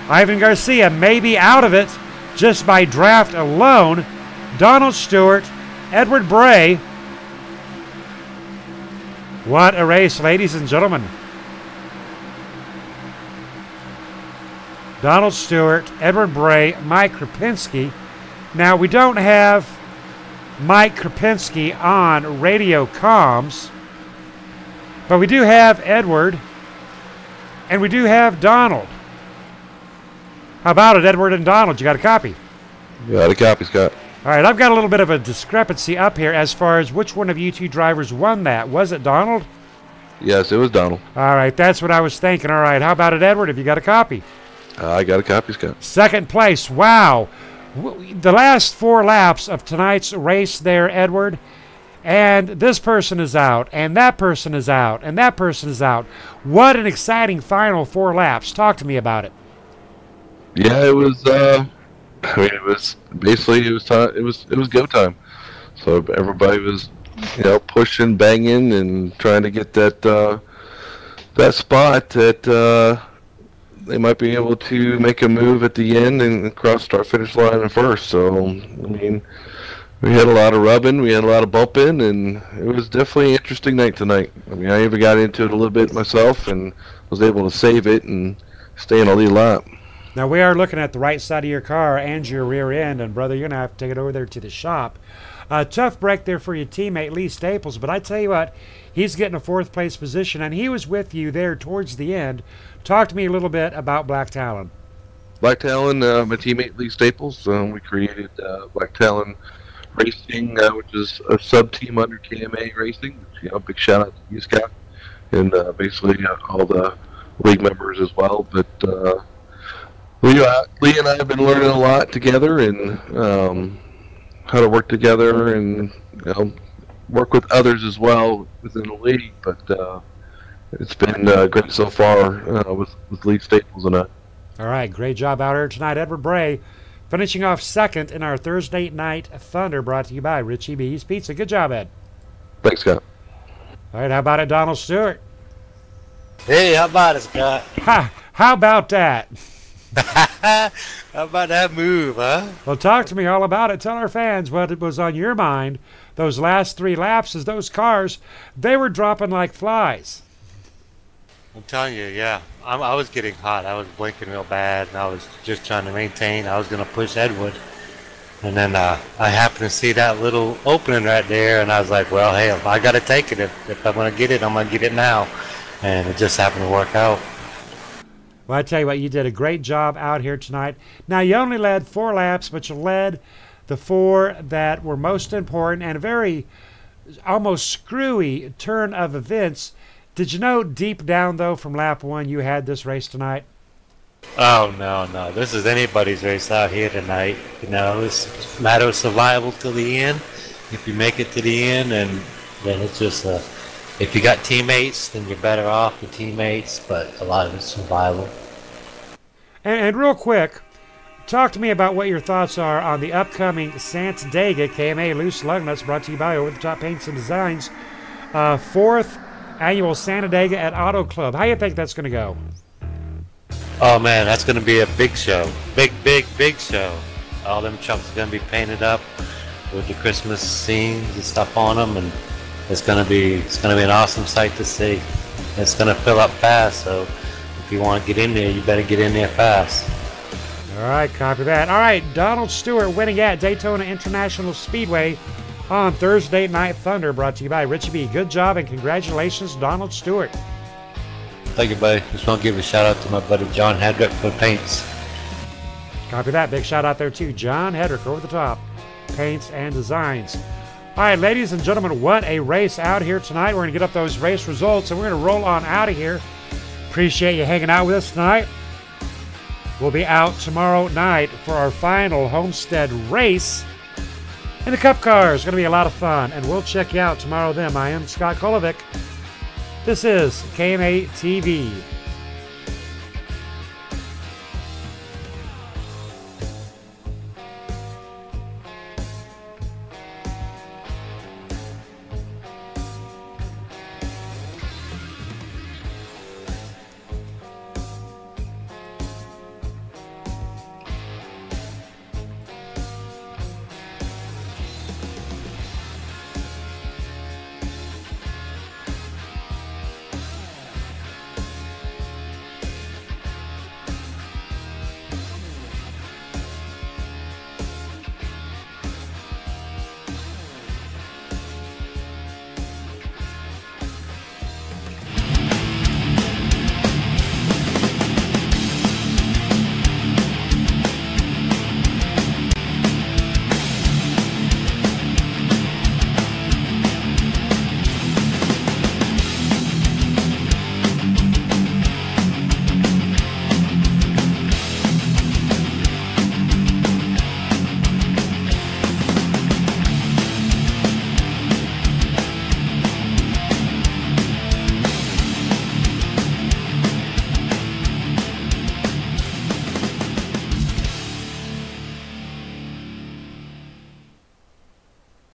Ivan Garcia may be out of it just by draft alone. Donald Stewart, Edward Bray. What a race, ladies and gentlemen. Donald Stewart, Edward Bray, Mike Krapinski. Now, we don't have Mike Krapinski on radio comms, but we do have Edward, and we do have Donald. How about it, Edward and Donald? You got a copy? Got a copy, Scott. All right, I've got a little bit of a discrepancy up here as far as which one of you two drivers won that. Was it Donald? Yes, it was Donald. All right, that's what I was thinking. All right, how about it, Edward? Have you got a copy? I got a copy, Scott. Second place. Wow. The last 4 laps of tonight's race there, Edward, and this person is out, and that person is out, and that person is out. What an exciting final 4 laps. Talk to me about it. Yeah, it was. I mean, it was basically it was go time. So everybody was, pushing, banging, and trying to get that spot that they might be able to make a move at the end and cross start finish line in first. So I mean, we had a lot of rubbing, we had a lot of bumping, and it was definitely an interesting night tonight. I mean, I even got into it a little bit myself and was able to save it and stay in a lead lap. Now, we are looking at the right side of your car and your rear end, and, brother, you're going to have to take it over there to the shop. Tough break there for your teammate, Lee Staples, but I tell you what, he's getting a 4th place position, and he was with you there towards the end. Talk to me a little bit about Black Talon. Black Talon, my teammate Lee Staples, we created Black Talon Racing, which is a sub-team under KMA Racing. Big shout-out to you, Scott, and basically all the league members as well, but Lee and I have been learning a lot together and how to work together and work with others as well within the league. But it's been great so far with Lee Staples and I. All right, great job out here tonight, Edward Bray, finishing off 2nd in our Thursday Night Thunder, brought to you by Richie B's Pizza. Good job, Ed. Thanks, Scott. All right, how about it, Donald Stewart? Hey, how about it, Scott? How about that? How about that move, huh? Well, talk to me all about it. Tell our fans what was on your mind those last 3 laps, as those cars, they were dropping like flies. I'm telling you, yeah. I was getting hot. I was blinking real bad, and I was just trying to maintain. I was going to push Edward. And then I happened to see that little opening right there, and I was like, well, hey, I got to take it. If I'm going to get it, I'm going to get it now. And it just happened to work out. Well, I tell you what, you did a great job out here tonight. Now, you only led 4 laps, but you led the 4 that were most important, and a very almost screwy turn of events. Did you know deep down, though, from lap 1, you had this race tonight? Oh, no. This is anybody's race out here tonight. It's a matter of survival till the end. If you make it to the end, then it's just if you got teammates, then you're better off with teammates, but a lot of it's survival. And real quick, talk to me about what your thoughts are on the upcoming Santadega KMA Loose Lug Nuts, brought to you by Over the Top Paints and Designs. 4th annual Santadega at Auto Club. How do you think that's going to go? Oh, man, that's going to be a big show. Big show. All them trucks are going to be painted up with the Christmas scenes and stuff on them, and it's gonna be an awesome sight to see. It's gonna fill up fast, so if you want to get in there, you better get in there fast. All right, copy that. All right, Donald Stewart winning at Daytona International Speedway on Thursday Night Thunder, brought to you by Richie B. Good job and congratulations, Donald Stewart. Thank you, buddy. Just want to give a shout out to my buddy John Hedrick for paints. Copy that. Big shout out there too, John Hedrick, over the top. Paints and designs. All right, ladies and gentlemen, what a race out here tonight. We're going to get up those race results and we're going to roll on out of here. Appreciate you hanging out with us tonight. We'll be out tomorrow night for our final Homestead race. And the Cup Car is going to be a lot of fun. And we'll check you out tomorrow then. I am Scott Kolovic. This is KMA TV.